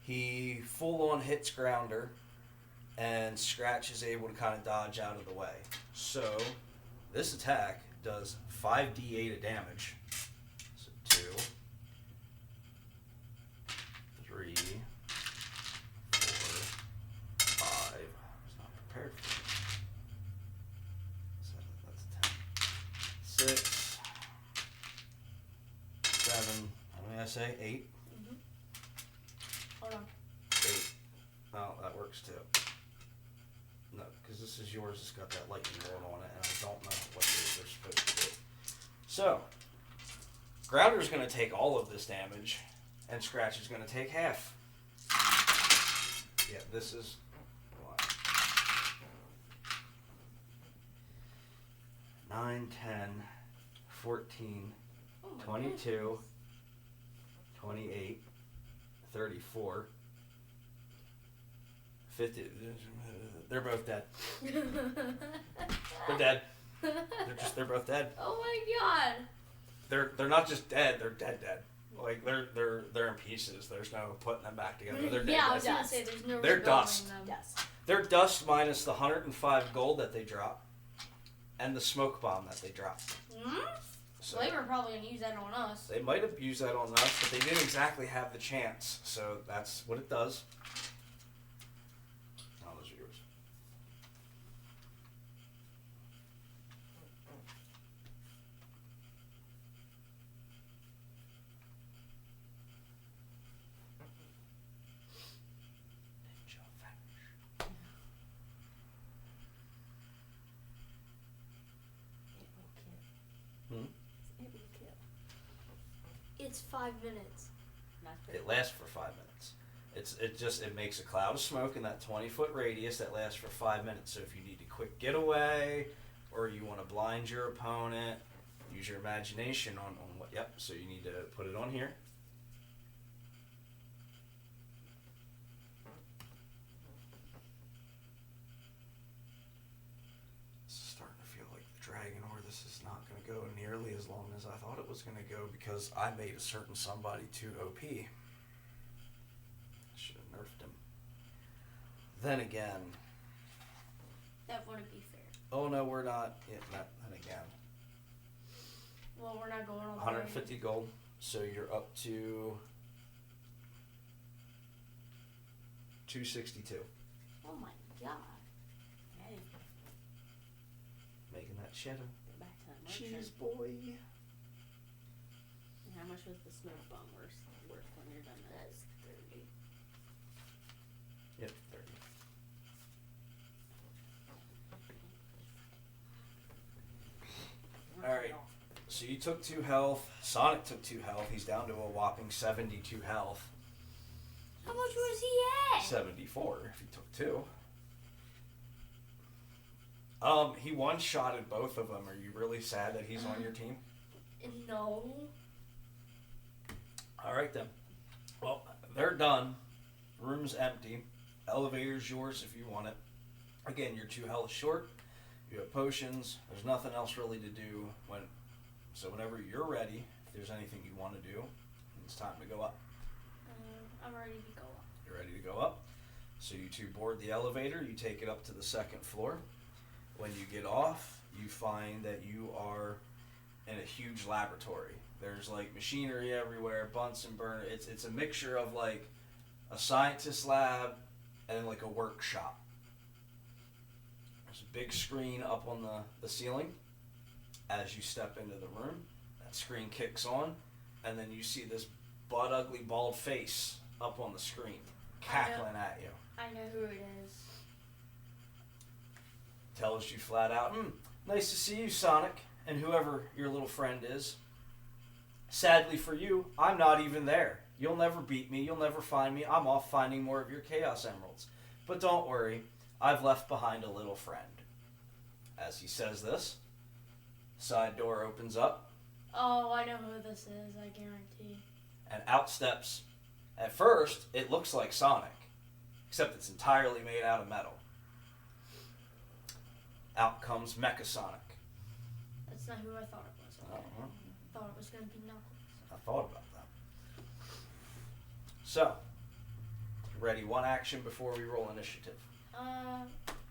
he full on hits Grounder, and Scratch is able to kind of dodge out of the way. So this attack does 5d8 of damage. So 2, 3, 4, 5. I was not prepared for that. That's 10. 6, 7. How many did I say? 8. Hold on. 8. Oh, that works too. No, because this is yours. It's got that lightning bolt on it, and I don't know what they're supposed to do. So, Grounder's going to take all of this damage, and Scratch is going to take half. Yeah, this is... 9, 10, 14, 22, 28, 34, 50. They're both dead. They're dead. They're both dead. Oh my god. They're not just dead. They're dead. Like they're in pieces. There's no putting them back together. They're dead. Yeah, I was gonna say there's no. They're dust. Them. Dust. They're dust minus the 105 gold that they drop, and the smoke bomb that they drop. So they were probably gonna use that on us. They might have used that on us, but they didn't exactly have the chance. So that's what it does. Oh, those are yours. It's 5 minutes. It lasts for 5 minutes. It makes a cloud of smoke in that 20-foot radius that lasts for 5 minutes. So if you need to quick get away, or you want to blind your opponent, use your imagination on what. Yep. So you need to put it on here. This is starting to feel like the Dragon Ore. This is not going to go nearly as long as I thought it was going to go because I made a certain somebody too OP. Should have nerfed him. Then again. That wouldn't be fair. Oh no, we're not. Yeah, then again. Well, we're not going all the 150 way. gold. So you're up to 262. Oh my god. Hey, Making that cheddar. go back to that Cheese merchant. boy. And how much was the smoke bomb worth when you're done that? That's 30. Yep, 30. you took 2 health. Sonic took 2 health. He's down to a whopping 72 health. How much was he at? 74 if he took 2. He one-shotted both of them. Are you really sad that he's on your team? No. All right, then. Well, they're done. Room's empty. Elevator's yours if you want it. Again, you're 2 health short. You have potions. There's nothing else really to do. So whenever you're ready, if there's anything you want to do, it's time to go up. I'm ready to go up. You're ready to go up. So you 2 board the elevator. You take it up to the 2nd floor. When you get off, you find that you are in a huge laboratory. There's like machinery everywhere, Bunsen burner. It's a mixture of like a scientist lab and like a workshop. There's a big screen up on the ceiling. As you step into the room, that screen kicks on, and then you see this butt ugly bald face up on the screen, cackling at you. I know who it is. Tells you flat out, nice to see you, Sonic, and whoever your little friend is. Sadly for you, I'm not even there. You'll never beat me. You'll never find me. I'm off finding more of your Chaos Emeralds. But don't worry, I've left behind a little friend. As he says this, side door opens up. Oh, I know who this is, I guarantee. And out steps, at first, it looks like Sonic, except it's entirely made out of metal. Out comes Mecha Sonic. That's not who I thought it was. Okay. Uh-huh. I thought it was going to be Knuckles. I thought about that. So, ready 1 action before we roll initiative.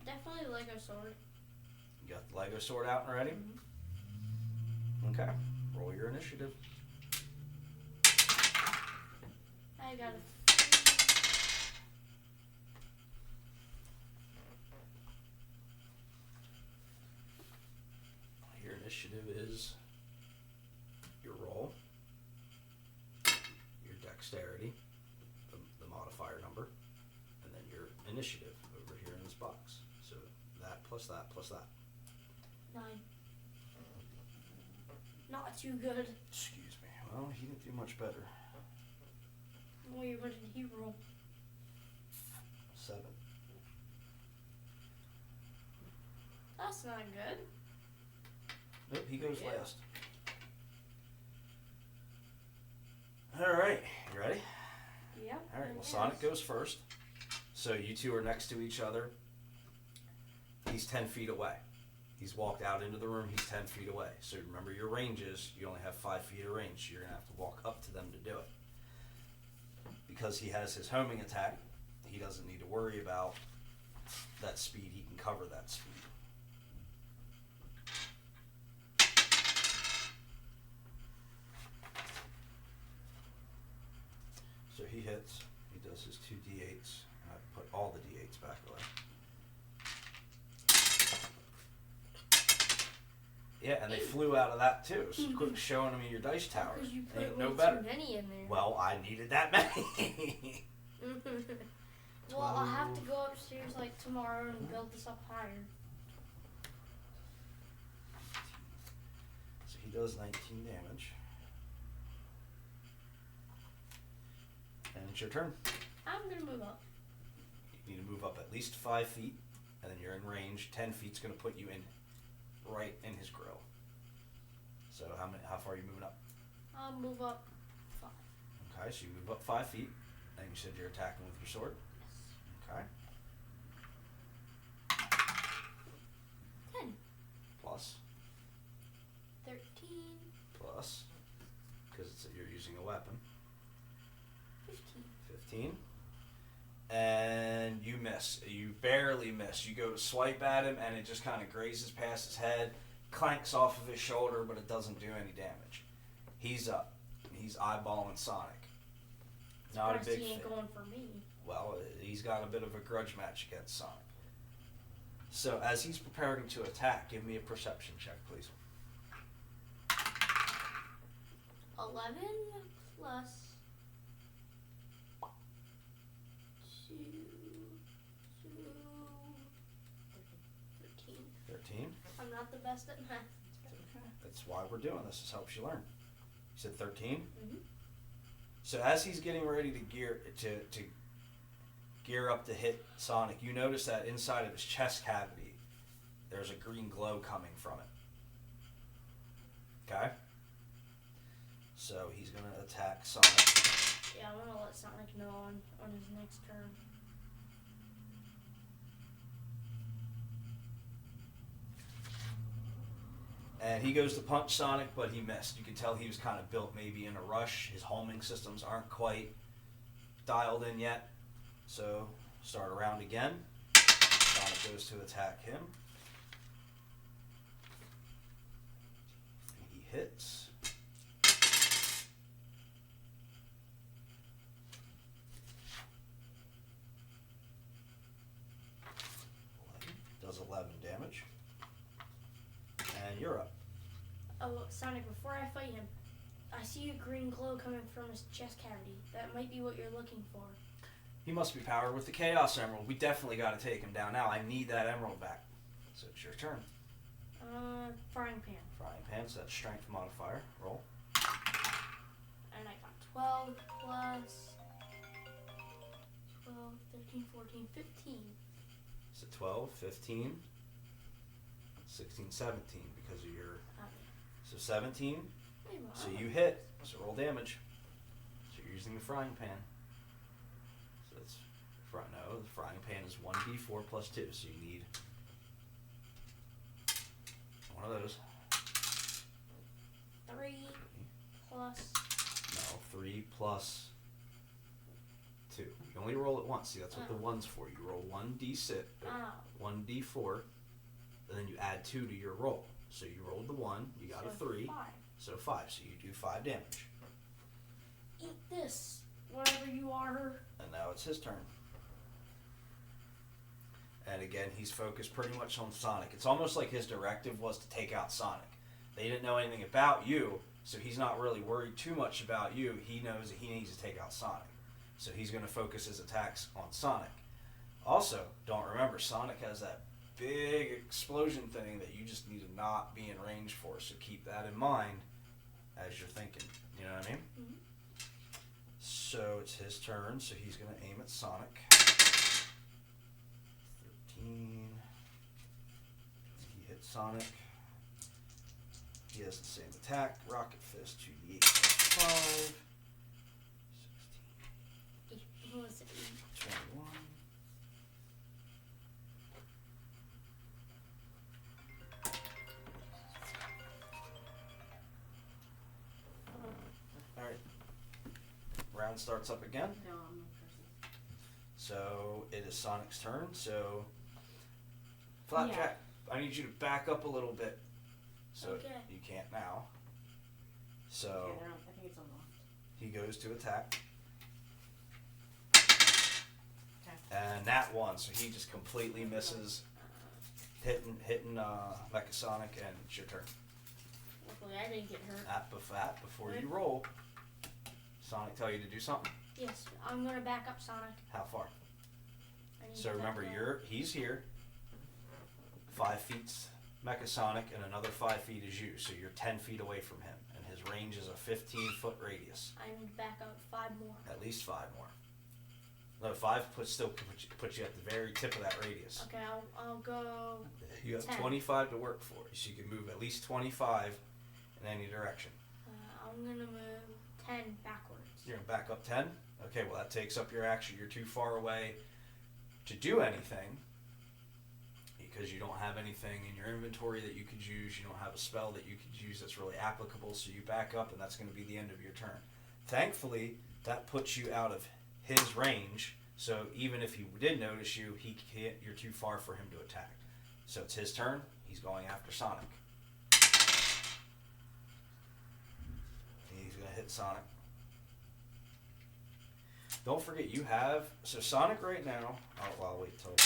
Definitely Lego sword. You got the Lego sword out and ready? Mm-hmm. Okay. Roll your initiative. I got a 3. Your initiative is your roll, your dexterity, the modifier number, and then your initiative over here in this box. So that plus that plus that. 9. Not too good. Excuse me. Well, he didn't do much better. Wait, what did he roll? 7. That's not good. Nope, he goes Yeah. last. Alright, you ready? Yep. Alright, well, Sonic goes first. So you 2 are next to each other. He's 10 feet away. He's walked out into the room, he's 10 feet away. So remember your ranges, you only have 5 feet of range, so you're going to have to walk up to them to do it. Because he has his homing attack, he doesn't need to worry about that speed, he can cover that speed. So he hits, he does his 2 d8s, and I put all the d8s back away. Yeah, and they flew out of that too, so quit showing me your dice towers. Because you put Ain't way no better. too many in there. Well, I needed that many. Well, I'll have to go upstairs like tomorrow and build this up higher. So he does 19 damage. And it's your turn. I'm gonna move up. You need to move up at least 5 feet, and then you're in range. 10 feet's going to put you in right in his grill. So how far are you moving up? I'll move up 5. Okay, so you move up 5 feet, and you said you're attacking with your sword. Yes. Okay. 10. Plus. 13. Plus. Because you're using a weapon. 15. 15. And you miss. You barely miss. You go to swipe at him, and it just kind of grazes past his head, clanks off of his shoulder, but it doesn't do any damage. He's up. He's eyeballing Sonic. Not a Surprised big he ain't fan. going for me. Well, he's got a bit of a grudge match against Sonic. So as he's preparing to attack, give me a perception check, please. 11 plus 2, 13. 13. I'm not the best at math. Okay. That's why we're doing this. This helps you learn. You said 13? Mm-hmm. So as he's getting ready to gear up to hit Sonic, you notice that inside of his chest cavity, there's a green glow coming from it. Okay? So he's going to attack Sonic. Yeah, I'm gonna let Sonic know on his next turn. And he goes to punch Sonic, but he missed. You can tell he was kind of built maybe in a rush. His homing systems aren't quite dialed in yet. So start around again. Sonic goes to attack him. He hits. Does 11 damage. And you're up. Oh, Sonic, before I fight him, I see a green glow coming from his chest cavity. That might be what you're looking for. He must be powered with the Chaos Emerald. We definitely got to take him down now. I need that emerald back. So it's your turn. Frying pan. Frying pan, so that's strength modifier. Roll. And I got 12 plus 12, 13, 14, 15. So 12, 15, 16, 17 because of your... So 17. So you hit. So roll damage. So you're using the frying pan. So that's... No, the frying pan is 1d4 plus 2. So you need one of those. 3 plus... No, 3 plus 2. You only roll it once. See, that's what the one's for. You roll 1d6, 1d4, and then you add 2 to your roll. So you rolled the 1, you got a 3, 5. so 5. So you do 5 damage. Eat this, whatever you are. And now it's his turn. And again, he's focused pretty much on Sonic. It's almost like his directive was to take out Sonic. They didn't know anything about you, so he's not really worried too much about you. He knows that he needs to take out Sonic. So he's going to focus his attacks on Sonic. Also, don't remember, Sonic has that big explosion thing that you just need to not be in range for. So keep that in mind as you're thinking. You know what I mean? Mm-hmm. So it's his turn, so he's going to aim at Sonic. 13. He hits Sonic. He has the same attack. Rocket Fist, 2d8 plus 5. 16. 21. Alright. Round starts up again. No, I'm a person. So it is Sonic's turn. So Flapjack, I need you to back up a little bit. So Okay. you can't now. So Yeah, I think it's unlocked. he goes to attack. Okay. And that one, so he just completely misses hitting Mecha Sonic, and it's your turn. Luckily, I didn't get hurt. Before you roll, Sonic tell you to do something. Yes, I'm gonna back up Sonic. How far? I need So to remember, back up. he's here. 5 feet's Mecha Sonic, and another 5 feet is you. So you're 10 feet away from him, and his range is a 15-foot radius. I need to back up 5 more. At least 5 more. No, 5 still puts you at the very tip of that radius. Okay, I'll go. You have 10. 25 to work for, so you can move at least 25 in any direction. I'm gonna move 10 backwards. You're gonna back up 10? Okay, well that takes up your action. You're too far away to do anything because you don't have anything in your inventory that you could use. You don't have a spell that you could use that's really applicable, so you back up and that's gonna be the end of your turn. Thankfully, that puts you out of his range, so even if he did notice you, he can't, you're too far for him to attack. So it's his turn. He's going after Sonic. He's gonna hit Sonic. Don't forget, you have... So Sonic right now... Oh, well, I'll wait till...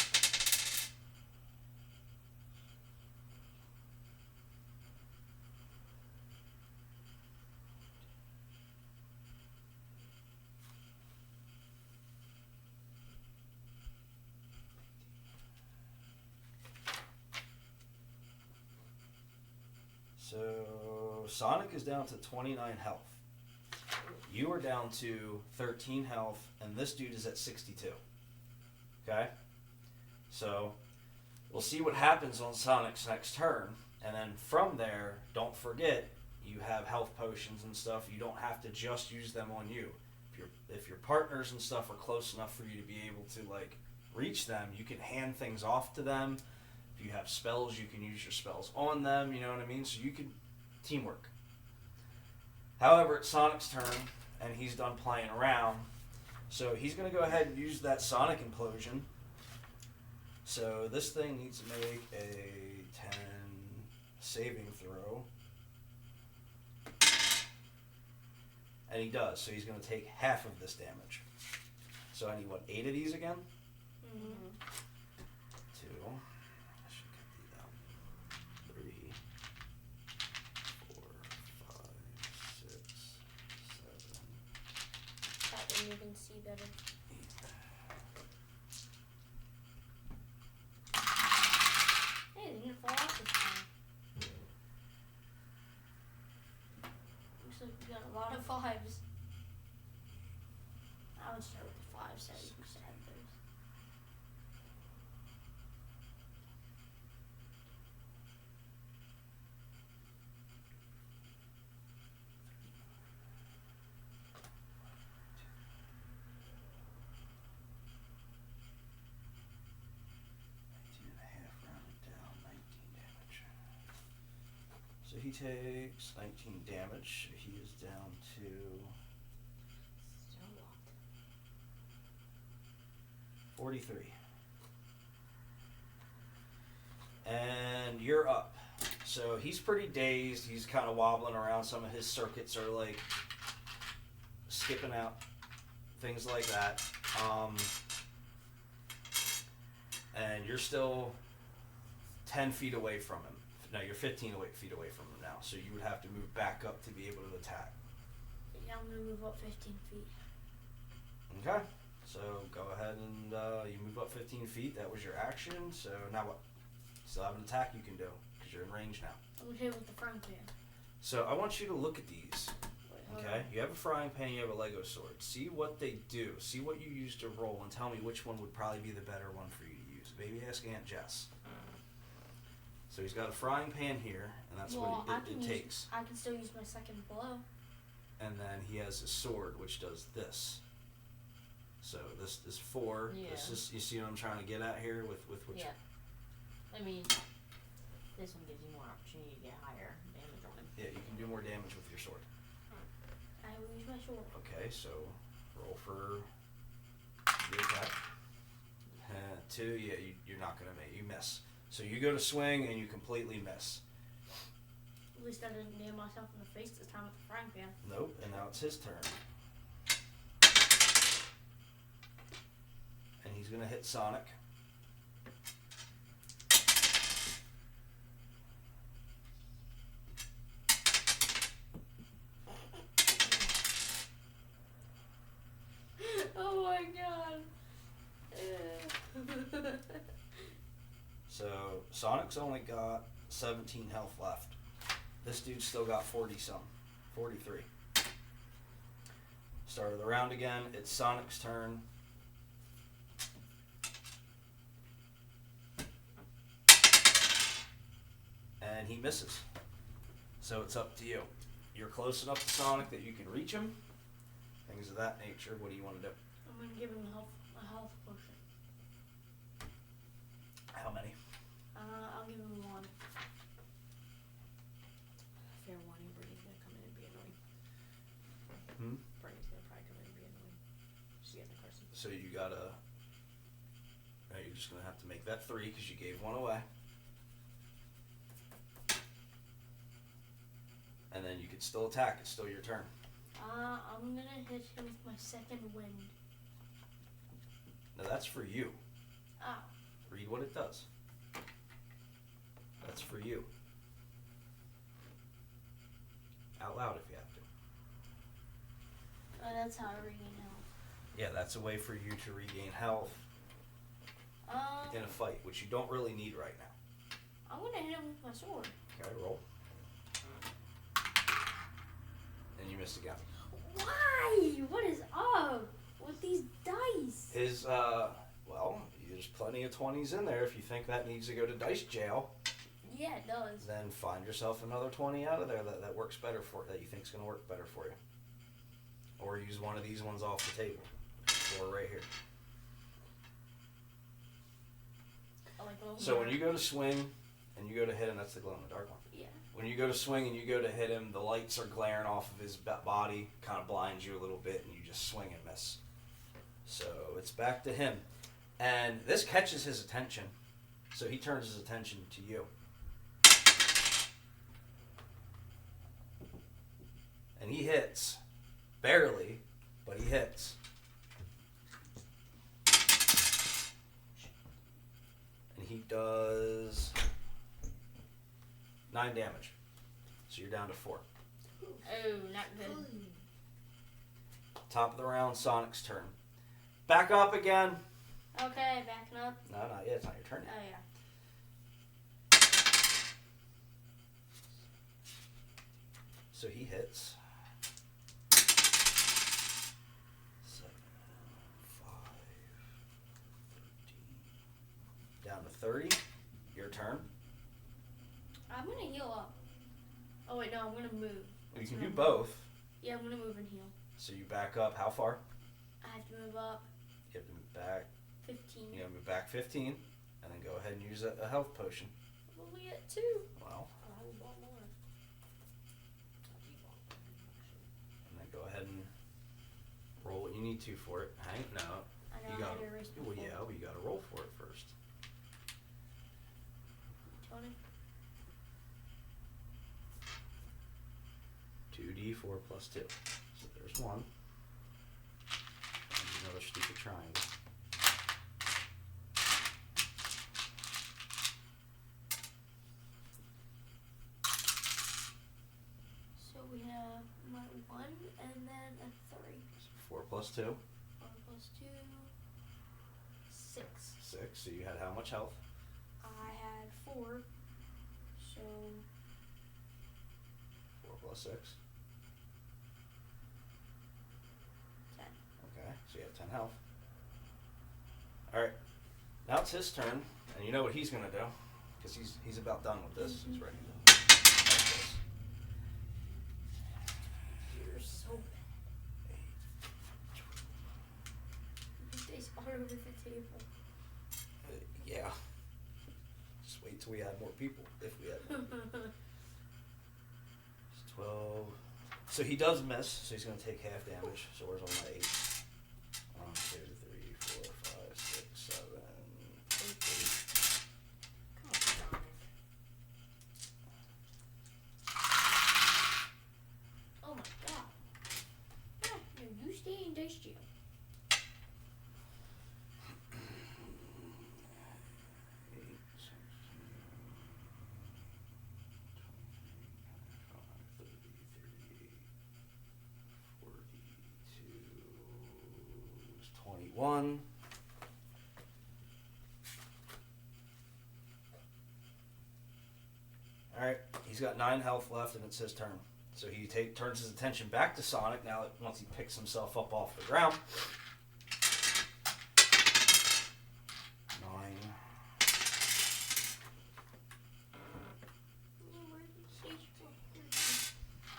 So... Sonic is down to 29 health. You are down to 13 health, and this dude is at 62. Okay? So, we'll see what happens on Sonic's next turn, and then from there, don't forget, you have health potions and stuff. You don't have to just use them on you. If your partners and stuff are close enough for you to be able to, like, reach them, you can hand things off to them. If you have spells, you can use your spells on them, you know what I mean? So you can teamwork. However, it's Sonic's turn, and he's done playing around. So he's going to go ahead and use that Sonic Implosion. So this thing needs to make a 10 saving throw. And he does, so he's going to take half of this damage. So I need, 8 of these again? Mm-hmm. 2. I should get the 3, 4, 5, 6, 7, That way you can see better. 8. Hey, they didn't fall off this time. Looks like we got a lot of 5s. I would start with the 5, 7, 7. So he takes 19 damage. He is down to Still locked. 43. And you're up. So he's pretty dazed. He's kind of wobbling around. Some of his circuits are like skipping out. Things like that. And you're still 10 feet away from him. No, you're 15 feet away from him now. So you would have to move back up to be able to attack. Yeah, I'm going to move up 15 feet. Okay. So go ahead and you move up 15 feet. That was your action. So now what? Still have an attack you can do because you're in range now. I'm going to hit with the frying pan. So I want you to look at these. Wait, hold Okay? on. You have a frying pan, you have a Lego sword. See what they do. See what you use to roll and tell me which one would probably be the better one for you to use. Maybe ask Aunt Jess. So he's got a frying pan here, and that's Well, what it takes. I can still use my second blow. And then he has a sword, which does this. So this is 4. Yeah. This is, you see what I'm trying to get at here with what Yeah. I mean, this one gives you more opportunity to get higher damage on him. Yeah, you can do more damage with your sword. I will use my sword. Okay, so roll for the attack. 2, yeah, you're not going to make, you miss. So you go to swing and you completely miss. At least I didn't nail myself in the face this time with the frying pan. Nope, and now it's his turn. And he's going to hit Sonic. Oh my god. So Sonic's only got 17 health left. This dude's still got 40-some. 43. Start of the round again. It's Sonic's turn. And he misses. So it's up to you. You're close enough to Sonic that you can reach him. Things of that nature. What do you want to do? I'm going to give him a health potion. How many? I'll give him 1. Fair warning, Brittany's gonna come in and be annoying. Hmm? Brittany's gonna probably come in and be annoying. She has a Carson. So you gotta... You're just going to have to make that 3 because you gave 1 away. And then you can still attack. It's still your turn. I'm going to hit him with my second wind. Now that's for you. Oh. Read what it does. That's for you. Out loud if you have to. Oh, that's how I regain health. Yeah, that's a way for you to regain health in a fight, which you don't really need right now. I'm going to hit him with my sword. Okay, roll. missed again. Why? What is up with these dice? His, well, there's plenty of 20s in there. If you think that needs to go to dice jail, Yeah, it does. then find yourself another 20 out of there that works better that you think's going to work better for you. Or use one of these ones off the table. Or right here. I like a little So when mirror. you go to swing and you go to hit him, that's the glow in the dark one. Yeah. When you go to swing and you go to hit him, the lights are glaring off of his body, kind of blinds you a little bit, and you just swing and miss. So it's back to him. And this catches his attention. So he turns his attention to you. And he hits. Barely, but he hits. And he does 9 damage. So you're down to 4. Oh, not good. Top of the round, Sonic's turn. Back up again. Okay, backing up. No, not yet. It's not your turn Oh, yet. yeah. So he hits. 7, 5, 13. Down to 30. Your turn. I'm gonna heal up. Oh, wait, no, I'm gonna move. You That's can what do I'm- both. Yeah, I'm gonna move and heal. So you back up. How far? I have to move up You have to move back. 15. You have to move back 15. And then go ahead and use a health potion. I'm only at 2. Well, I would want more. and then go ahead and roll what you need to for it. Hank, no. I know You I got had to erase well, before. yeah, but you got to roll for it first. 20. 2d4 plus 2. So there's 1. And another stupid triangle. So we have my 1 and then a 3. So 4 plus 2. 4 plus 2. 6. 6. So you had how much health? I had 4. So 4 plus 6. 10. Okay, so you have 10 health. Alright. Now it's his turn, and you know what he's going to do. Because he's about done with this. He's ready to fight this. You're so bad. They spawn over the table. Yeah. Just wait till we add more people. If we add more people. It's 12. So he does miss, so he's going to take half damage. So where's all my 8? 1, 2, 3, 4, 5, 6, 7, 8. Come on, Sonic. Oh my god. Ah, no, you stay in dice jail. 8, 16, 25, 30, 38, 42, 21. Alright, he's got 9 health left and it's his turn. So he turns his attention back to Sonic now that once he picks himself up off the ground. 9.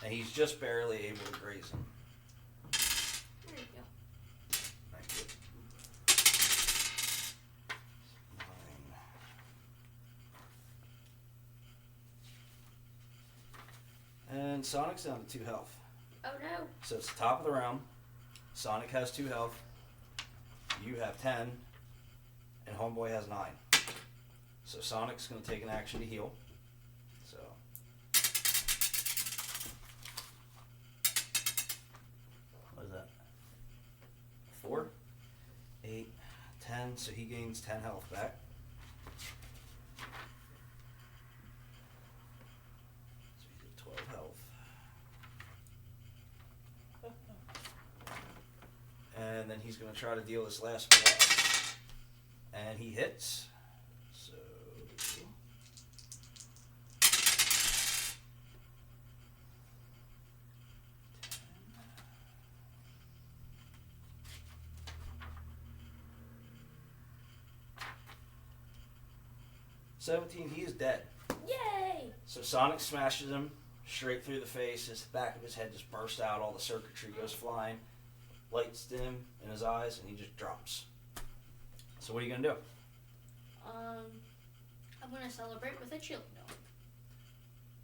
And he's just barely able to graze him. There you go. Thank you. 9. And Sonic's down to 2 health. Oh no. So it's the top of the round. Sonic has 2 health. You have 10. And Homeboy has 9. So Sonic's going to take an action to heal. So. What is that? 4, 8, 10. So he gains 10 health back. So he's at 12 health. And then he's going to try to deal his last blow. And he hits. So. 10, 17, he is dead. Yay! So Sonic smashes him straight through the face. His back of his head just bursts out. All the circuitry goes flying. Lights dim in his eyes, and he just drops. So what are you going to do? I'm gonna celebrate with a chili dog.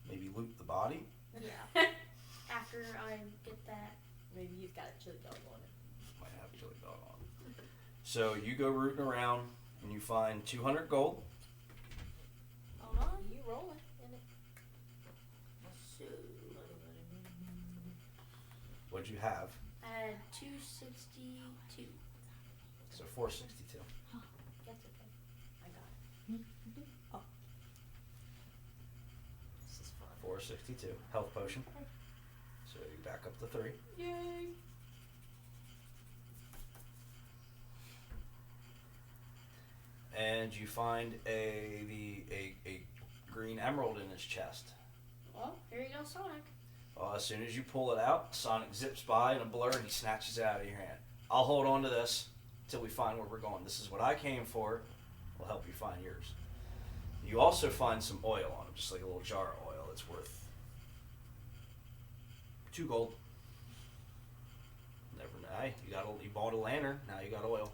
Maybe loot the body? Yeah. After I get that. Maybe he's got a chili dog on it. Might have a chili dog on. So you go rooting around, and you find 200 gold. Oh no. You rolling in it. So What'd you have? I had 262. So 462. That's okay. I got it. Oh. This is fun. 462. Health potion. So you back up to 3. Yay! And you find a green emerald in his chest. Well, here you go, Sonic. Well, as soon as you pull it out, Sonic zips by in a blur and he snatches it out of your hand. I'll hold on to this till we find where we're going. This is what I came for. We'll help you find yours. You also find some oil on him, just like a little jar of oil. It's worth 2 gold. Never know. Hey, you bought a lantern. Now you got oil.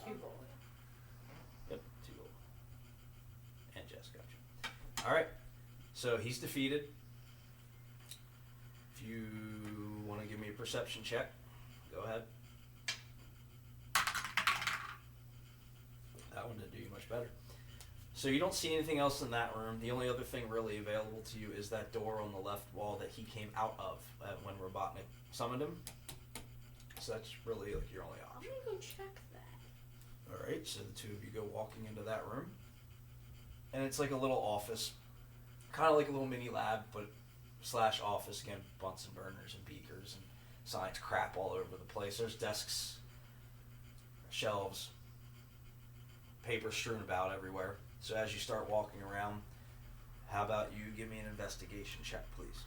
Two gold. Yep, 2 gold. And Jess got you. All right. So he's defeated. If you want to give me a perception check, go ahead. That one didn't do you much better. So you don't see anything else in that room. The only other thing really available to you is that door on the left wall that he came out of when Robotnik summoned him. So that's really like your only I'm option. gonna go check that. All right, so the two of you go walking into that room, and it's like a little office, kind of like a little mini lab, but / office again. Bunsen burners and beakers and science crap all over the place. There's desks, shelves, paper strewn about everywhere. So as you start walking around, how about you give me an investigation check, please?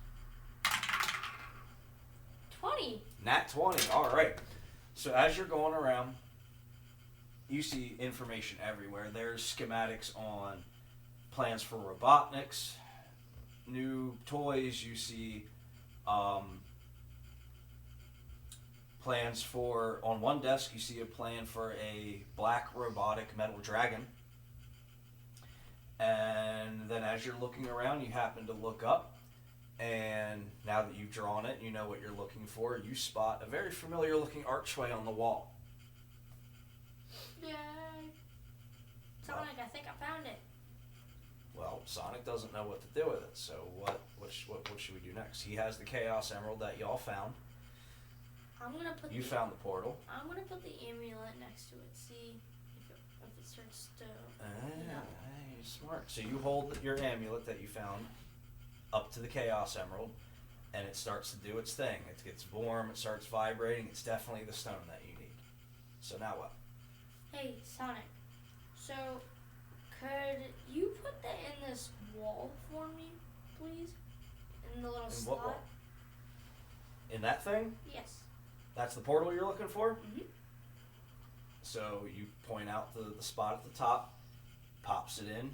20. Nat 20. All right. So as you're going around, you see information everywhere. There's schematics on plans for Robotniks, new toys. You see plans for, on one desk, you see a plan for a black robotic metal dragon. And then as you're looking around, you happen to look up. And now that you've drawn it and you know what you're looking for, you spot a very familiar looking archway on the wall. Yay. Sonic, I think I found it. Well, Sonic doesn't know what to do with it, so what should we do next? He has the Chaos Emerald that y'all found. I'm gonna put You found the portal. I'm gonna put the amulet next to it. See if it starts to. You're smart. So you hold your amulet that you found up to the Chaos Emerald, and it starts to do its thing. It gets warm. It starts vibrating. It's definitely the stone that you need. So now what? Hey, Sonic. So, could you put that in this wall for me, please? In the little In slot? what wall? In that thing? Yes. That's the portal you're looking for? Mm-hmm. So you point out the spot at the top, pops it in,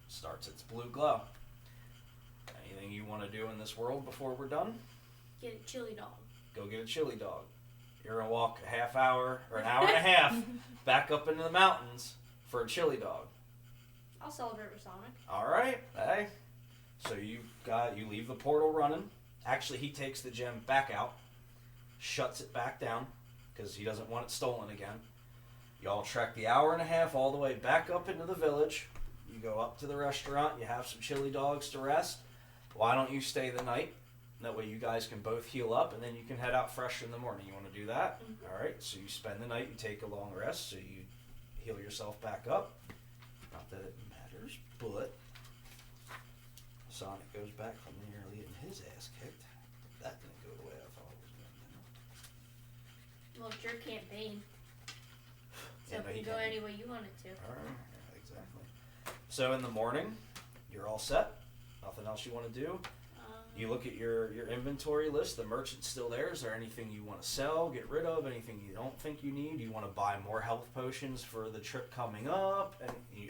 starts its blue glow. Anything you want to do in this world before we're done? Get a chili dog. Go get a chili dog. You're going to walk a half hour or an hour and a half back up into the mountains for a chili dog. I'll celebrate with Sonic. All right. Hey. So you leave the portal running. Actually, he takes the gem back out, shuts it back down because he doesn't want it stolen again. Y'all trek the hour and a half all the way back up into the village. You go up to the restaurant. You have some chili dogs to rest. Why don't you stay the night? That way you guys can both heal up, and then you can head out fresh in the morning. You want to do that? Mm-hmm. All right. So you spend the night. You take a long rest. So you heal yourself back up. Not that it matters, but Sonic goes back from nearly getting his ass kicked. That didn't go the way I thought it was going to. Well, it's your campaign. So Yeah, it no, he can go can't. any way you want it to. All right. Yeah, exactly. So in the morning, you're all set. Nothing else you want to do? You look at your inventory list. The merchant's still there. Is there anything you want to sell, get rid of? Anything you don't think you need? Do you want to buy more health potions for the trip coming up? And you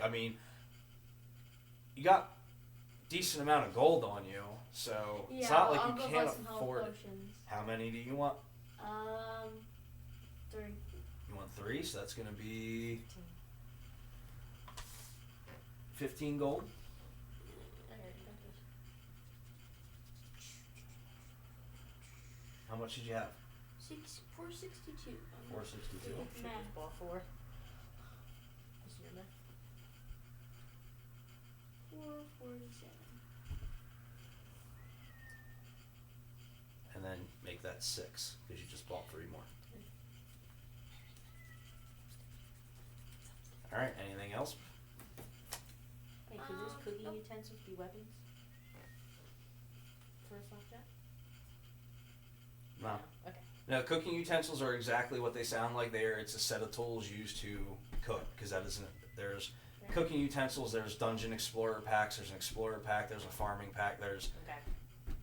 got decent amount of gold on you, so Yeah, it's not like I'll you go can't buy some health afford it. potions. How many do you want? 3. You want 3, so that's going to be 15 gold. How much did you have? 462. 462. Math. Ball 4. What's your math? 447. And then make that 6 because you just bought 3 more. All right. Anything else? Wait, could those cooking Nope. utensils be weapons? For a flapjack? No. Okay. No, cooking utensils are exactly what they sound like. It's a set of tools used to cook because that isn't. There's cooking utensils. There's dungeon explorer packs. There's an explorer pack. There's a farming pack. There's Okay.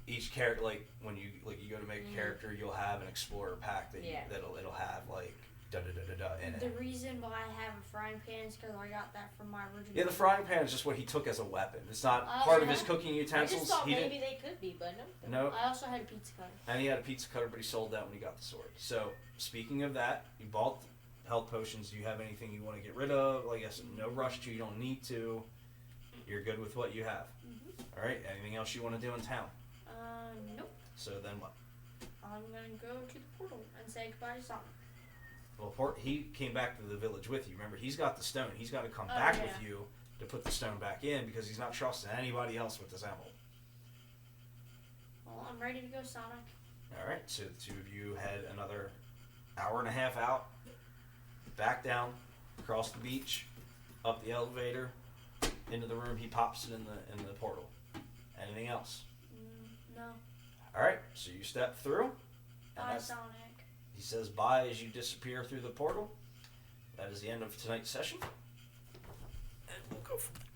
each character. Like when you go to make a character, you'll have an explorer pack that it'll have like da da da da da in The it. reason why I have a frying pan is because I got that from my original. Yeah, the frying pan is just what he took as a weapon. It's not Oh, part of yeah. his cooking I utensils. just thought He maybe didn't. they could be, but no. No. I also had a pizza cutter. And he had a pizza cutter, but he sold that when he got the sword. So, speaking of that, you bought health potions. Do you have anything you want to get rid of? Like I said, no rush to. You don't need to. You're good with what you have. Mm-hmm. All right. Anything else you want to do in town? Nope. So then what? I'm gonna go to the portal and say goodbye to Sonic. Well, he came back to the village with you. Remember, he's got the stone. He's got to come Oh, back yeah. with you to put the stone back in because he's not trusting anybody else with this emerald. Well, I'm ready to go, Sonic. All right. So the two of you head another hour and a half out, back down, across the beach, up the elevator, into the room. He pops it in the portal. Anything else? No. All right. So you step through. And Bye, that's, Sonic. he says bye as you disappear through the portal. That is the end of tonight's session. And we'll go from there.